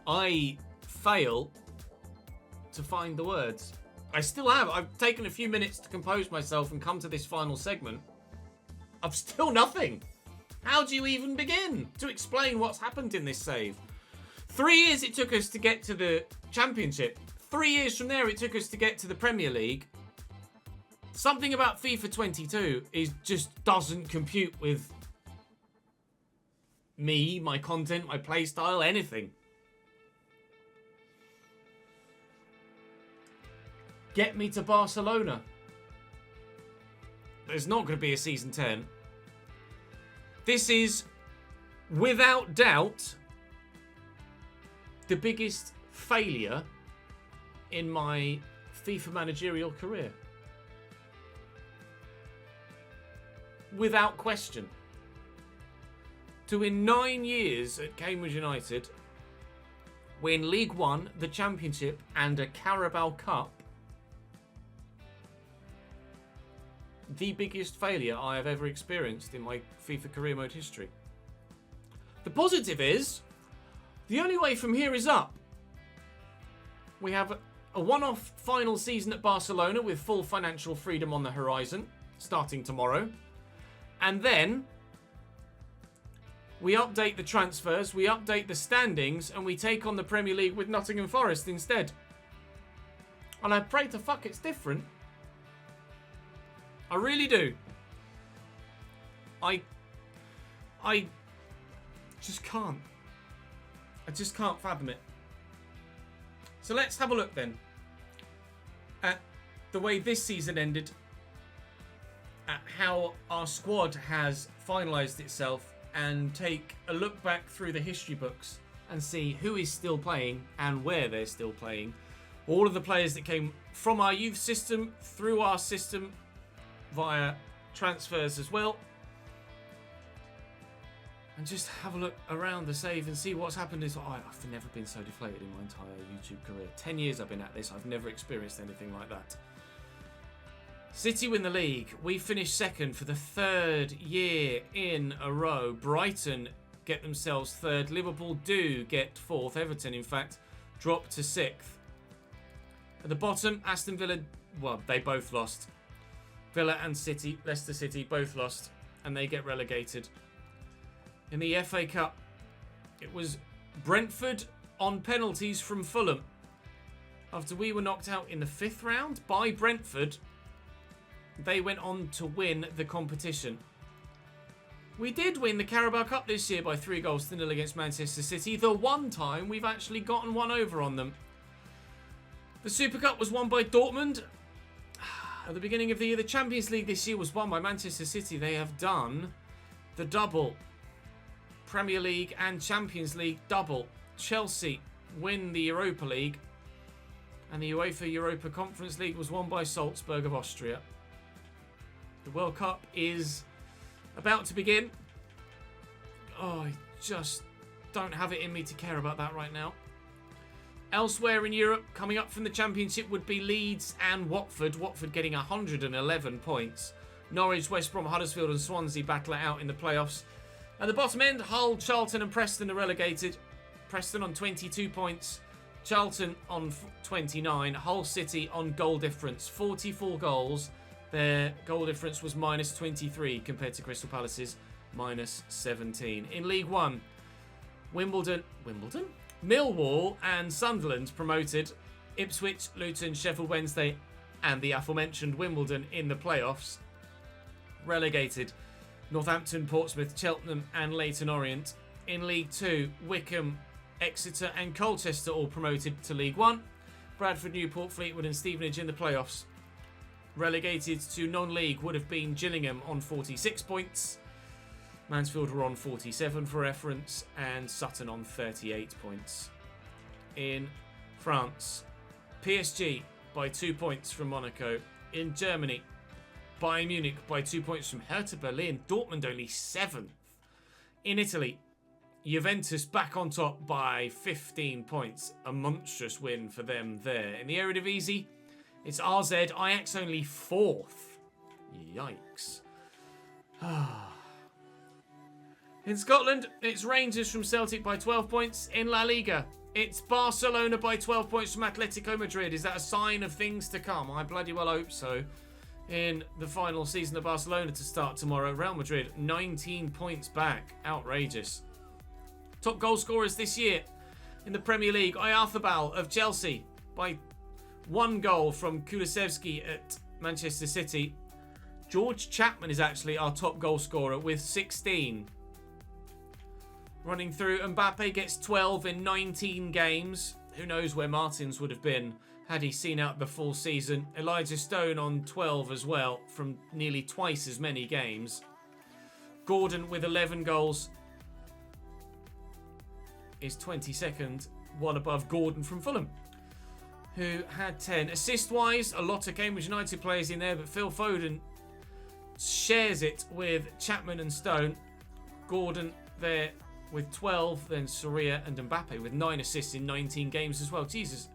I fail to find the words. I still have. I've taken a few minutes to compose myself and come to this final segment. I've still nothing. How do you even begin to explain what's happened in this save? 3 years it took us to get to the Championship. 3 years from there it took us to get to the Premier League. Something about FIFA 22 just doesn't compute with me, my content, my playstyle, anything. Get me to Barcelona. There's not going to be a Season 10. This is, without doubt, the biggest failure in my FIFA managerial career. Without question. To win 9 years at Cambridge United, win League One, the Championship, and a Carabao Cup, the biggest failure I have ever experienced in my FIFA career mode history. The positive is, the only way from here is up. We have a one-off final season at Barcelona with full financial freedom on the horizon, starting tomorrow. And then we update the transfers, we update the standings, and we take on the Premier League with Nottingham Forest instead. And I pray to fuck it's different. I really do. I just can't. I just can't fathom it. So let's have a look then at the way this season ended, at how our squad has finalised itself, and take a look back through the history books and see who is still playing and where they're still playing. All of the players that came from our youth system, through our system, via transfers as well. And just have a look around the save and see what's happened. I've never been so deflated in my entire YouTube career. 10 years I've been at this, I've never experienced anything like that. City win the league. We finish second for the third year in a row. Brighton get themselves third. Liverpool do get fourth. Everton, in fact, drop to sixth. At the bottom, Aston Villa, well, they both lost. Villa and City, Leicester City, both lost, and they get relegated. In the FA Cup, it was Brentford on penalties from Fulham. After we were knocked out in the 5th round by Brentford, they went on to win the competition. We did win the Carabao Cup this year by 3-0 against Manchester City, the one time we've actually gotten one over on them. The Super Cup was won by Dortmund. At the beginning of the year, the Champions League this year was won by Manchester City. They have done the double. Premier League and Champions League double. Chelsea win the Europa League. And the UEFA Europa Conference League was won by Salzburg of Austria. The World Cup is about to begin. Oh, I just don't have it in me to care about that right now. Elsewhere in Europe, coming up from the Championship would be Leeds and Watford. Watford getting 111 points. Norwich, West Brom, Huddersfield and Swansea battle it out in the playoffs. At the bottom end, Hull, Charlton and Preston are relegated. Preston on 22 points. Charlton on 29. Hull City on goal difference. 44 goals. Their goal difference was minus 23 compared to Crystal Palace's minus 17. In League One, Wimbledon? Millwall and Sunderland promoted. Ipswich, Luton, Sheffield Wednesday and the aforementioned Wimbledon in the playoffs relegated. Northampton, Portsmouth, Cheltenham and Leyton Orient. In League 2, Wycombe, Exeter and Colchester all promoted to League 1. Bradford, Newport, Fleetwood and Stevenage in the playoffs. Relegated to non-league would have been Gillingham on 46 points. Mansfield were on 47 for reference, and Sutton on 38 points. In France, PSG by 2 points from Monaco. In Germany, Bayern Munich by 2 points from Hertha Berlin. Dortmund only 7th. In Italy, Juventus back on top by 15 points. A monstrous win for them there. In the Eredivisie, it's RZ, Ajax only 4th. Yikes. In Scotland, it's Rangers from Celtic by 12 points. In La Liga, it's Barcelona by 12 points from Atletico Madrid. Is that a sign of things to come? I bloody well hope so. In the final season of Barcelona to start tomorrow, Real Madrid 19 points back. Outrageous. Top goal scorers this year in the Premier League, Oyarzabal of Chelsea by 1 goal from Kulusevski at Manchester City. George Chapman is actually our top goal scorer with 16. Running through, Mbappe gets 12 in 19 games. Who knows where Martins would have been had he seen out the full season. Elijah Stone on 12 as well from nearly twice as many games. Gordon with 11 goals is 22nd, one above Gordon from Fulham, who had 10. Assist-wise, a lot of Cambridge United players in there, but Phil Foden shares it with Chapman and Stone. Gordon there with 12, then Soria and Mbappe with 9 assists in 19 games as well. Jesus.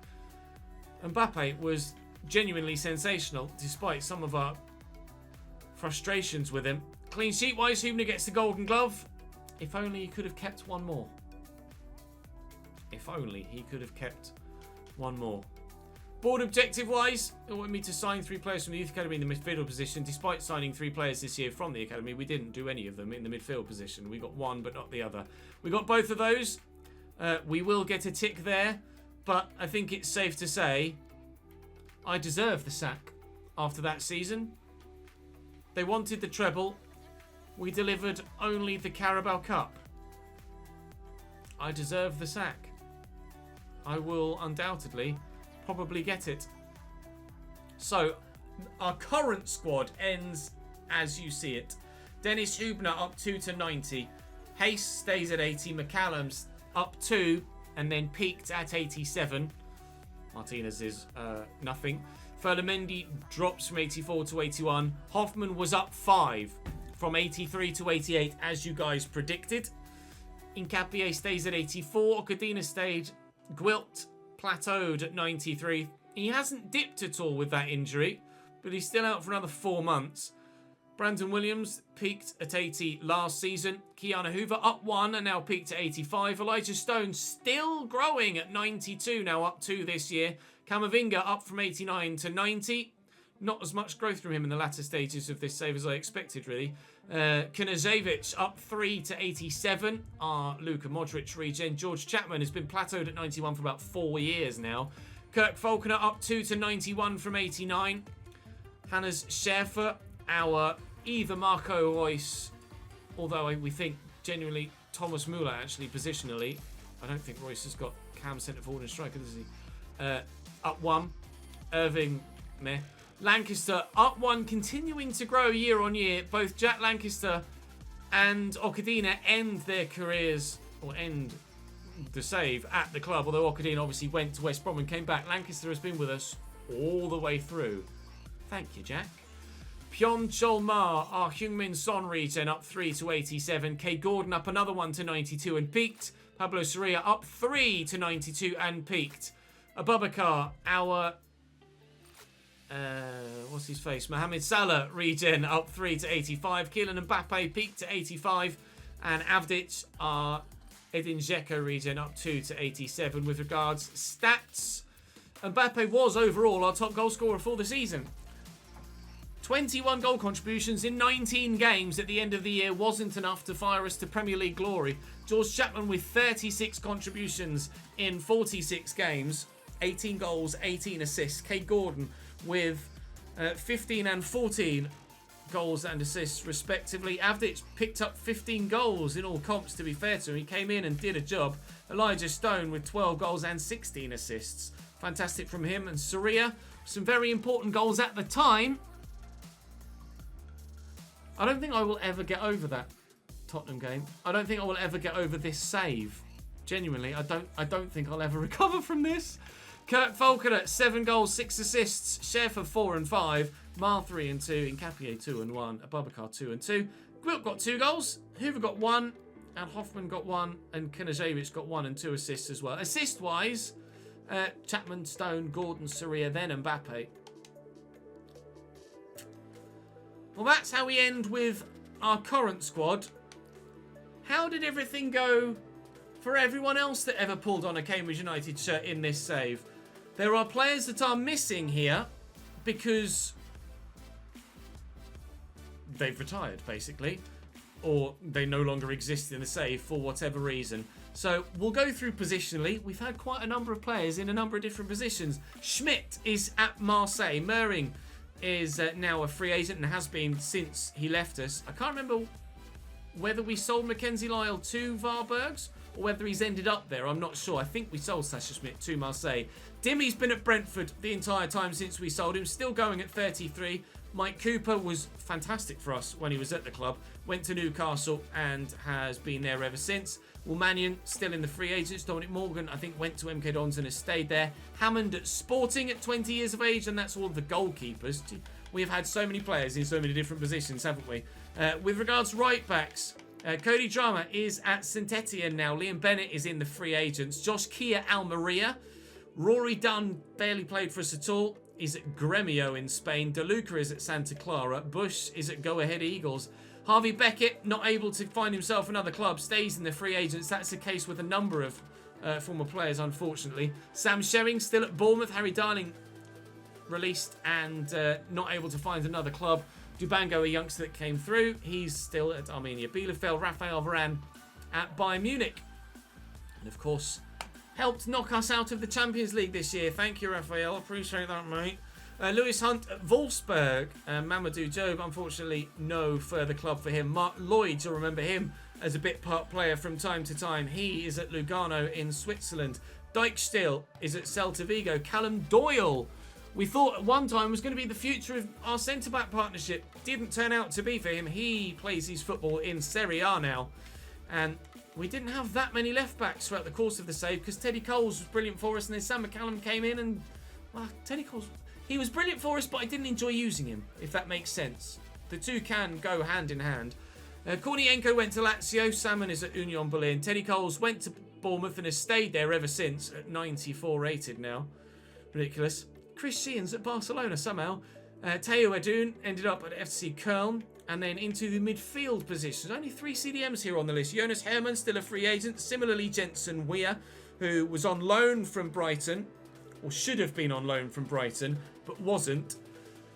Mbappe was genuinely sensational, despite some of our frustrations with him. Clean sheet-wise, Hübner gets the Golden Glove. If only he could have kept one more. If only he could have kept one more. Board objective-wise, they wanted me to sign 3 players from the Youth Academy in the midfield position. Despite signing 3 players this year from the Academy, we didn't do any of them in the midfield position. We got one, but not the other. We got both of those. We will get a tick there, but I think it's safe to say I deserve the sack after that season. They wanted the treble. We delivered only the Carabao Cup. I deserve the sack. I will undoubtedly probably get it. So, our current squad ends as you see it. Dennis Hübner up 2 to 90. Hayes stays at 80. McCallum's up 2 and then peaked at 87. Martinez is nothing. Ferlamendi drops from 84 to 81. Hoffman was up 5 from 83 to 88 as you guys predicted. Hincapié stays at 84. Ocadina stayed. Gwilt plateaued at 93. He hasn't dipped at all with that injury, but he's still out for another 4 months. Brandon Williams peaked at 80 last season. Keanu Hoover up 1 and now peaked at 85. Elijah Stone still growing at 92, now up 2 this year. Camavinga up from 89 to 90. Not as much growth from him in the latter stages of this save as I expected, really. Kinazevic up 3 to 87. Our Luka Modric regen. George Chapman has been plateaued at 91 for about 4 years now. Kirk Falconer up 2 to 91 from 89. Hannes Schäfer, our either Marco Reus, although we think genuinely Thomas Müller actually positionally. I don't think Reus has got Cam centre forward and striker, does he? Up 1. Irving, meh. Lancaster up 1, continuing to grow year on year. Both Jack Lancaster and Ocadina end their careers, or end the save at the club, although Ocadina obviously went to West Brom and came back. Lancaster has been with us all the way through. Thank you, Jack. Pyeon Chol Ma, our Heung-min Son regen up 3 to 87. Kay Gordon up another 1 to 92 and peaked. Pablo Sarria up 3 to 92 and peaked. Abubakar, our what's his face? Mohamed Salah regen up 3 to 85. Kylian Mbappe peaked to 85. And Avdic, our Edin Dzeko regen up 2 to 87. With regards stats, Mbappe was overall our top goal scorer for the season. 21 goal contributions in 19 games at the end of the year wasn't enough to fire us to Premier League glory. George Chapman with 36 contributions in 46 games. 18 goals, 18 assists. Kay Gordon with 15 and 14 goals and assists respectively. Avdic picked up 15 goals in all comps, to be fair to him. He came in and did a job. Elijah Stone with 12 goals and 16 assists. Fantastic from him. And Sarria, some very important goals at the time. I don't think I will ever get over that Tottenham game. I don't think I will ever get over this save. Genuinely, I don't think I'll ever recover from this. Kirk Falconer, 7 goals, 6 assists. Schäfer, 4 and 5. Mar, 3 and 2. Hincapié, 2 and 1. Abubakar, 2 and 2. Gwilt got 2 goals. Hoover got 1. And Hoffman got 1. And Kinazevic got 1 and 2 assists as well. Assist-wise, Chapman, Stone, Gordon, Sarria, then Mbappe. Well, that's how we end with our current squad. How did everything go for everyone else that ever pulled on a Cambridge United shirt in this save? There are players that are missing here because they've retired, basically. Or they no longer exist in the save for whatever reason. So we'll go through positionally. We've had quite a number of players in a number of different positions. Schmidt is at Marseille. Mering is now a free agent and has been since he left us. I can't remember whether we sold Mackenzie Lyle to Varbergs or whether he's ended up there. I'm not sure. I think we sold Sasha Schmidt to Marseille. Dimmy's been at Brentford the entire time since we sold him. Still going at 33. Mike Cooper was fantastic for us when he was at the club. Went to Newcastle and has been there ever since. Woolmanian still in the free agents. Dominic Morgan, I think, went to MK Dons and has stayed there. Hammond at Sporting at 20 years of age, and that's all of the goalkeepers. We have had so many players in so many different positions, haven't we? With regards right backs, Cody Drama is at St Etienne now. Liam Bennett is in the free agents. Josh Keir, Almeria. Rory Dunn barely played for us at all. is at Gremio in Spain. DeLuca is at Santa Clara. Bush is at Go Ahead Eagles. Harvey Beckett, not able to find himself another club, stays in the free agents. That's the case with a number of former players, unfortunately. Sam Sherring still at Bournemouth. Harry Darling released and not able to find another club. Dubango, a youngster that came through, he's still at Armenia Bielefeld. Rafael Varane at Bayern Munich. And of course, helped knock us out of the Champions League this year. Thank you, Rafael. Appreciate that, mate. Lewis Hunt at Wolfsburg. Mamadou Diop, unfortunately, no further club for him. Mark Lloyd, you'll remember him as a bit part player from time to time. He is at Lugano in Switzerland. Dijksteel is at Celta Vigo. Callum Doyle, we thought at one time was going to be the future of our centre-back partnership. Didn't turn out to be for him. He plays his football in Serie A now. And we didn't have that many left-backs throughout the course of the save because Teddy Coles was brilliant for us and then Sam McCallum came in and, well, Teddy Coles, he was brilliant for us, but I didn't enjoy using him, if that makes sense. The two can go hand in hand. Kornienko went to Lazio. Salmon is at Union Berlin. Teddy Coles went to Bournemouth and has stayed there ever since, at 94 rated now. Ridiculous. Chris Sheehan's at Barcelona somehow. Teo Edun ended up at FC Köln. And then into the midfield positions. Only 3 CDMs here on the list. Jonas Herrmann, still a free agent. Similarly, Jensen Weir, who was on loan from Brighton. Or should have been on loan from Brighton, but wasn't.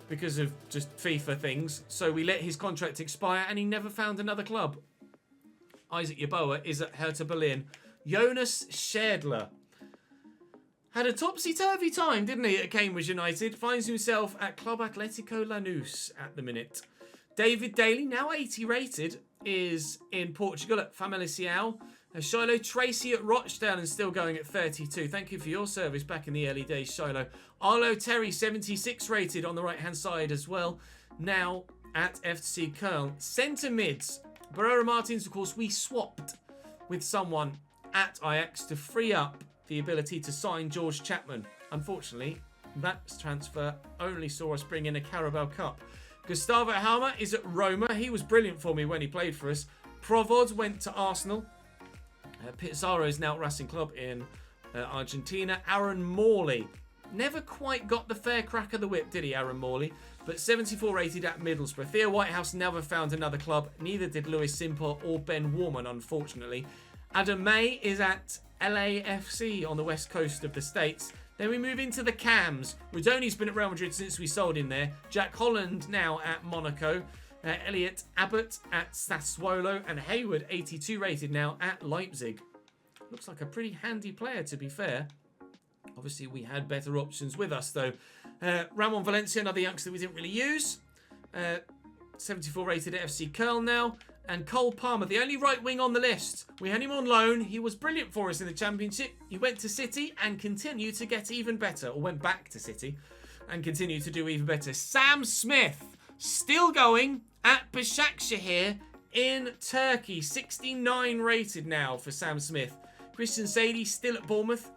Because of just FIFA things. So we let his contract expire and he never found another club. Isaac Yeboah is at Hertha Berlin. Jonas Schädler had a topsy-turvy time, didn't he, at Cambridge United. Finds himself at Club Atlético Lanús at the minute. David Daly, now 80 rated, is in Portugal at Famalicão. Shiloh Tracy at Rochdale and still going at 32. Thank you for your service back in the early days, Shiloh. Arlo Terry, 76 rated on the right-hand side as well. Now at FC Köln. Centre mids. Barrera Martins, of course, we swapped with someone at Ajax to free up the ability to sign George Chapman. Unfortunately, that transfer only saw us bring in a Carabao Cup. Gustavo Halma is at Roma. He was brilliant for me when he played for us. Provod went to Arsenal. Pizarro is now at Racing Club in Argentina. Aaron Morley. Never quite got the fair crack of the whip, did he, Aaron Morley? But 74 rated at Middlesbrough. Theo Whitehouse never found another club. Neither did Lewis Simper or Ben Warman, unfortunately. Adam May is at LAFC on the west coast of the States. Then we move into the Cams. Rodoni's been at Real Madrid since we sold him there. Jack Holland now at Monaco. Elliot Abbott at Sassuolo. And Hayward, 82 rated now at Leipzig. Looks like a pretty handy player, to be fair. Obviously, we had better options with us, though. Ramon Valencia, another youngster we didn't really use. 74 rated at FC Köln now. And Cole Palmer, the only right wing on the list. We had him on loan. He was brilliant for us in the Championship. He went to City and continued to get even better. Or went back to City and continued to do even better. Sam Smith, still going at Başakşehir in Turkey. 69 rated now for Sam Smith. Christian Sadie still at Bournemouth.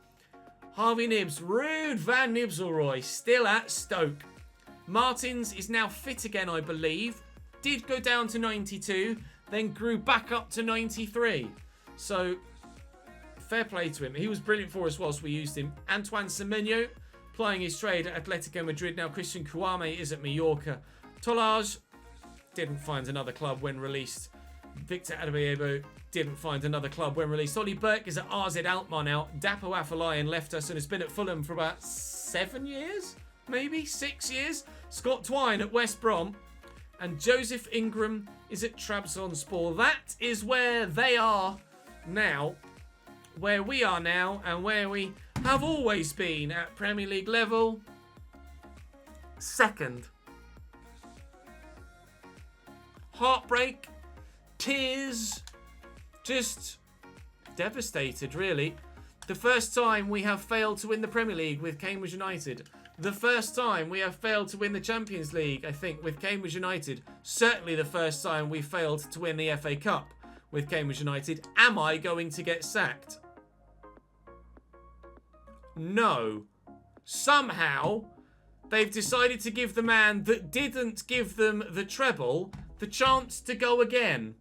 Harvey Nibbs, Ruud van Nistelrooy, still at Stoke. Martins is now fit again, I believe. Did go down to 92, then grew back up to 93. So, fair play to him. He was brilliant for us whilst we used him. Antoine Semenyo, plying his trade at Atletico Madrid. Now Christian Kouame is at Mallorca. Tolaj didn't find another club when released. Victor Adebayo didn't find another club when released. Ollie Burke is at RZ Alkmaar now. Dapo Afolayan left us and has been at Fulham for about 7 years? Maybe 6 years? Scott Twine at West Brom. And Joseph Ingram is at Trabzonspor. That is where they are now. Where we are now and where we have always been at Premier League level. Second. Heartbreak. Tears. Just devastated, really. The first time we have failed to win the Premier League with Cambridge United. The first time we have failed to win the Champions League, I think, with Cambridge United. Certainly the first time we failed to win the FA Cup with Cambridge United. Am I going to get sacked? No. Somehow, they've decided to give the man that didn't give them the treble the chance to go again.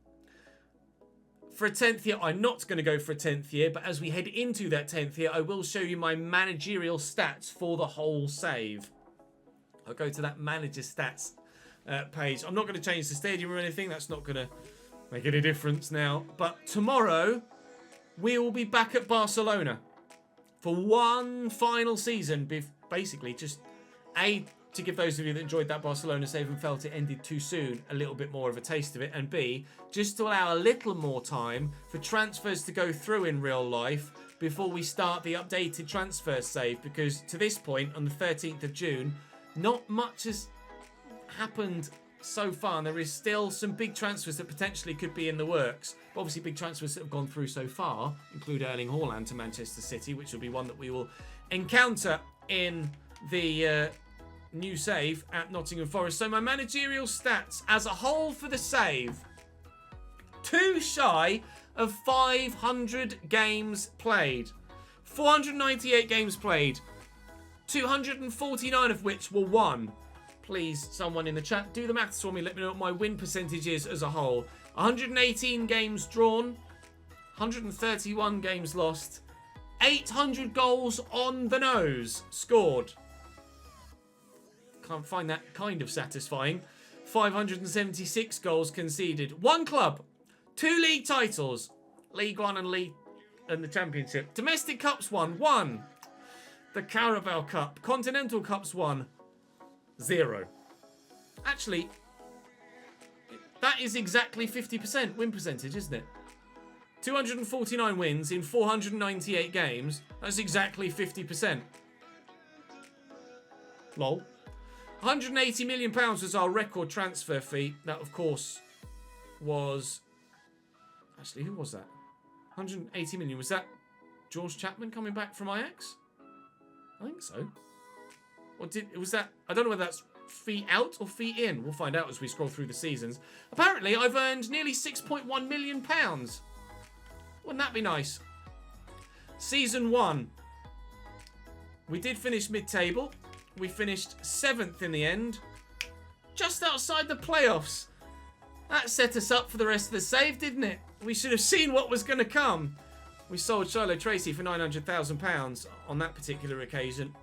For a 10th year, I'm not going to go for a 10th year, but as we head into that 10th year, I will show you my managerial stats for the whole save. I'll go to that manager stats page. I'm not going to change the stadium or anything. That's not going to make any difference now. But tomorrow, we will be back at Barcelona for one final season. Basically, just to give those of you that enjoyed that Barcelona save and felt it ended too soon, a little bit more of a taste of it. And B, just to allow a little more time for transfers to go through in real life before we start the updated transfer save. Because to this point, on the 13th of June, not much has happened so far. And there is still some big transfers that potentially could be in the works. But obviously, big transfers that have gone through so far include Erling Haaland to Manchester City, which will be one that we will encounter in the new save at Nottingham Forest. So my managerial stats as a whole for the save, too shy of 500 games played. 498 games played, 249 of which were won. Please, someone in the chat, do the maths for me. Let me know what my win percentage is as a whole. 118 games drawn, 131 games lost, 800 goals on the nose scored. Can't find that kind of satisfying. 576 goals conceded. One club, 2 league titles, League One and the Championship. Domestic Cups won, 1. The Carabao Cup, Continental Cups won, 0. Actually, that is exactly 50% win percentage, isn't it? 249 wins in 498 games. That's exactly 50%. Lol. £180 million was our record transfer fee. That, of course, was... Actually, who was that? 180 million. Was that George Chapman coming back from Ajax? I think so. Or was that... I don't know whether that's fee out or fee in. We'll find out as we scroll through the seasons. Apparently, I've earned nearly £6.1 million. Wouldn't that be nice? Season 1. We did finish mid-table. We finished 7th in the end. Just outside the playoffs. That set us up for the rest of the save, didn't it? We should have seen what was going to come. We sold Shiloh Tracy for £900,000 on that particular occasion.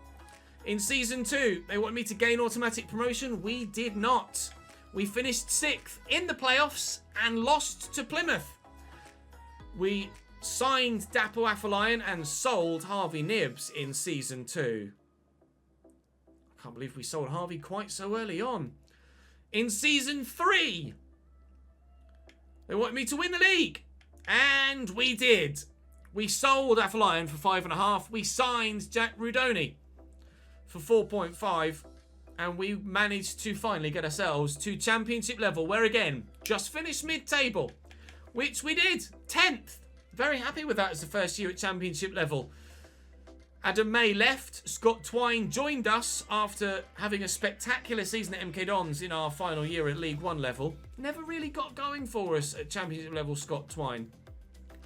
In Season 2, they wanted me to gain automatic promotion. We did not. We finished 6th in the playoffs and lost to Plymouth. We signed Dapo Afolayan and sold Harvey Nibbs in Season 2. I can't believe we sold Harvey quite so early on. In Season 3, they wanted me to win the league. And we did. We sold Afolayan for 5.5. We signed Jack Rudoni for 4.5. And we managed to finally get ourselves to Championship level, where again, just finished mid-table, which we did. 10th. Very happy with that as the first year at Championship level. Adam May left. Scott Twine joined us after having a spectacular season at MK Dons in our final year at League One level. Never really got going for us at Championship level, Scott Twine.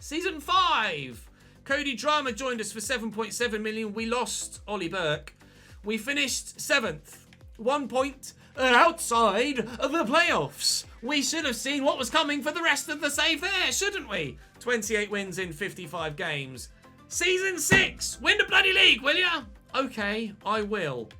Season 5. Cody Drama joined us for 7.7 million. We lost Ollie Burke. We finished 7th. 1 point outside of the playoffs. We should have seen what was coming for the rest of the save there, shouldn't we? 28 wins in 55 games. Season 6. Win the bloody league, will ya? Okay, I will.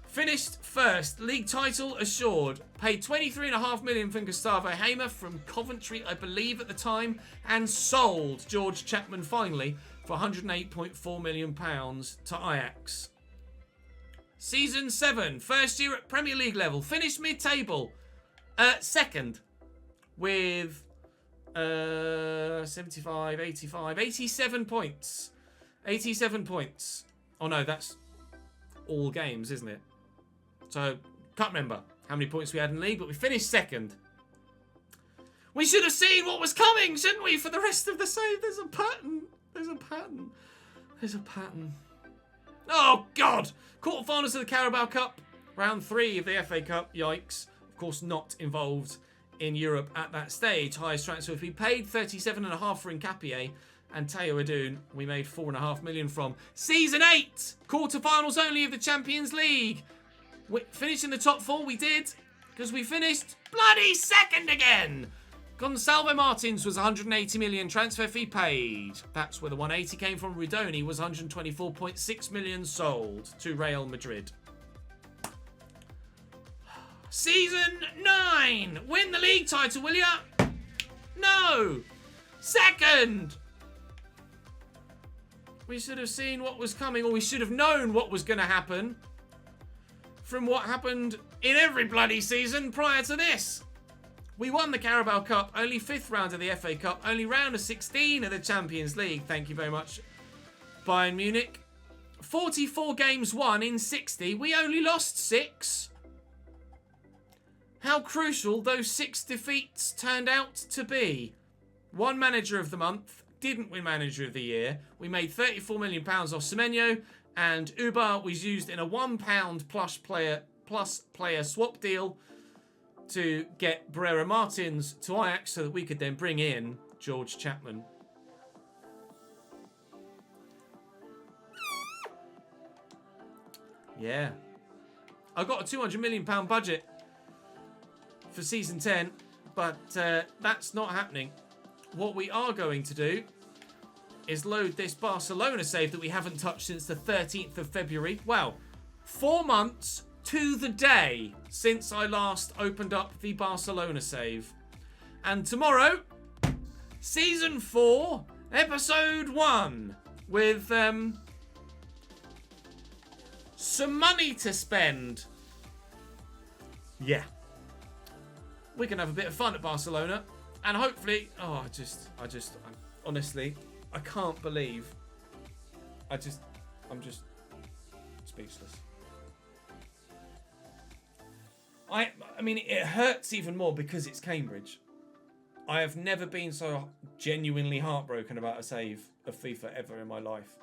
Finished 1st. League title assured. Paid 23.5 million for Gustavo Hamer from Coventry, I believe, at the time. And sold George Chapman finally for £108.4 million to Ajax. Season 7. First year at Premier League level. Finished mid-table. 2nd. With... 75, 85, 87 points. 87 points. Oh no, that's all games, isn't it? So, can't remember how many points we had in the league, but we finished 2nd. We should have seen what was coming, shouldn't we, for the rest of the save? There's a pattern. There's a pattern. There's a pattern. Oh, God! Quarterfinals of the Carabao Cup. Round 3 of the FA Cup. Yikes. Of course, not involved in Europe at that stage. Highest transfer we paid 37.5 for Nkapie, and Teo Adun we made 4.5 million from. Season 8, quarterfinals only of the Champions League. We finished in the top 4. We did, because we finished bloody 2nd again. Gonçalves Martins was 180 million transfer fee paid. That's where the 180 came from. Rudoni was 124.6 million sold to Real Madrid. Season 9. Win the league title, will ya? No. Second. We should have seen what was coming, or we should have known what was going to happen from what happened in every bloody season prior to this. We won the Carabao Cup, only 5th round of the FA Cup, only round of 16 of the Champions League. Thank you very much, Bayern Munich. 44 games won in 60. We only lost 6. How crucial those 6 defeats turned out to be. Won Manager of the Month, didn't win Manager of the Year. We made £34 million off Semenyo, and Uber was used in a £1 plus player swap deal to get Barrera Martins to Ajax so that we could then bring in George Chapman. Yeah. I got a £200 million budget for season 10, but that's not happening. What we are going to do is load this Barcelona save that we haven't touched since the 13th of February. Wow, 4 months to the day since I last opened up the Barcelona save. And tomorrow, season 4, episode 1, with some money to spend. Yeah. We can have a bit of fun at Barcelona. And hopefully, honestly, I can't believe. I'm just speechless. I mean, it hurts even more because it's Cambridge. I have never been so genuinely heartbroken about a save of FIFA ever in my life.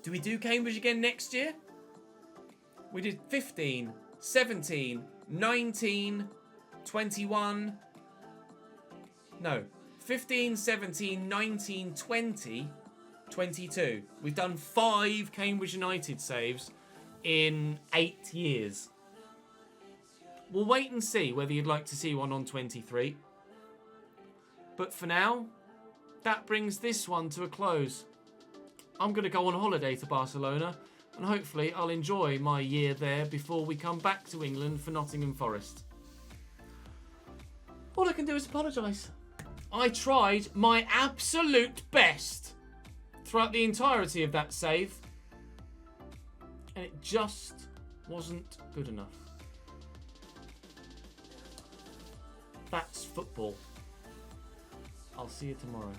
Do we do Cambridge again next year? We did 15, 17, 19, 21. No, 15, 17, 19, 20, 22. We've done 5 Cambridge United saves in 8 years. We'll wait and see whether you'd like to see one on 23. But for now, that brings this one to a close. I'm going to go on holiday to Barcelona, and hopefully I'll enjoy my year there before we come back to England for Nottingham Forest. All I can do is apologise. I tried my absolute best throughout the entirety of that save, and it just wasn't good enough. That's football. I'll see you tomorrow.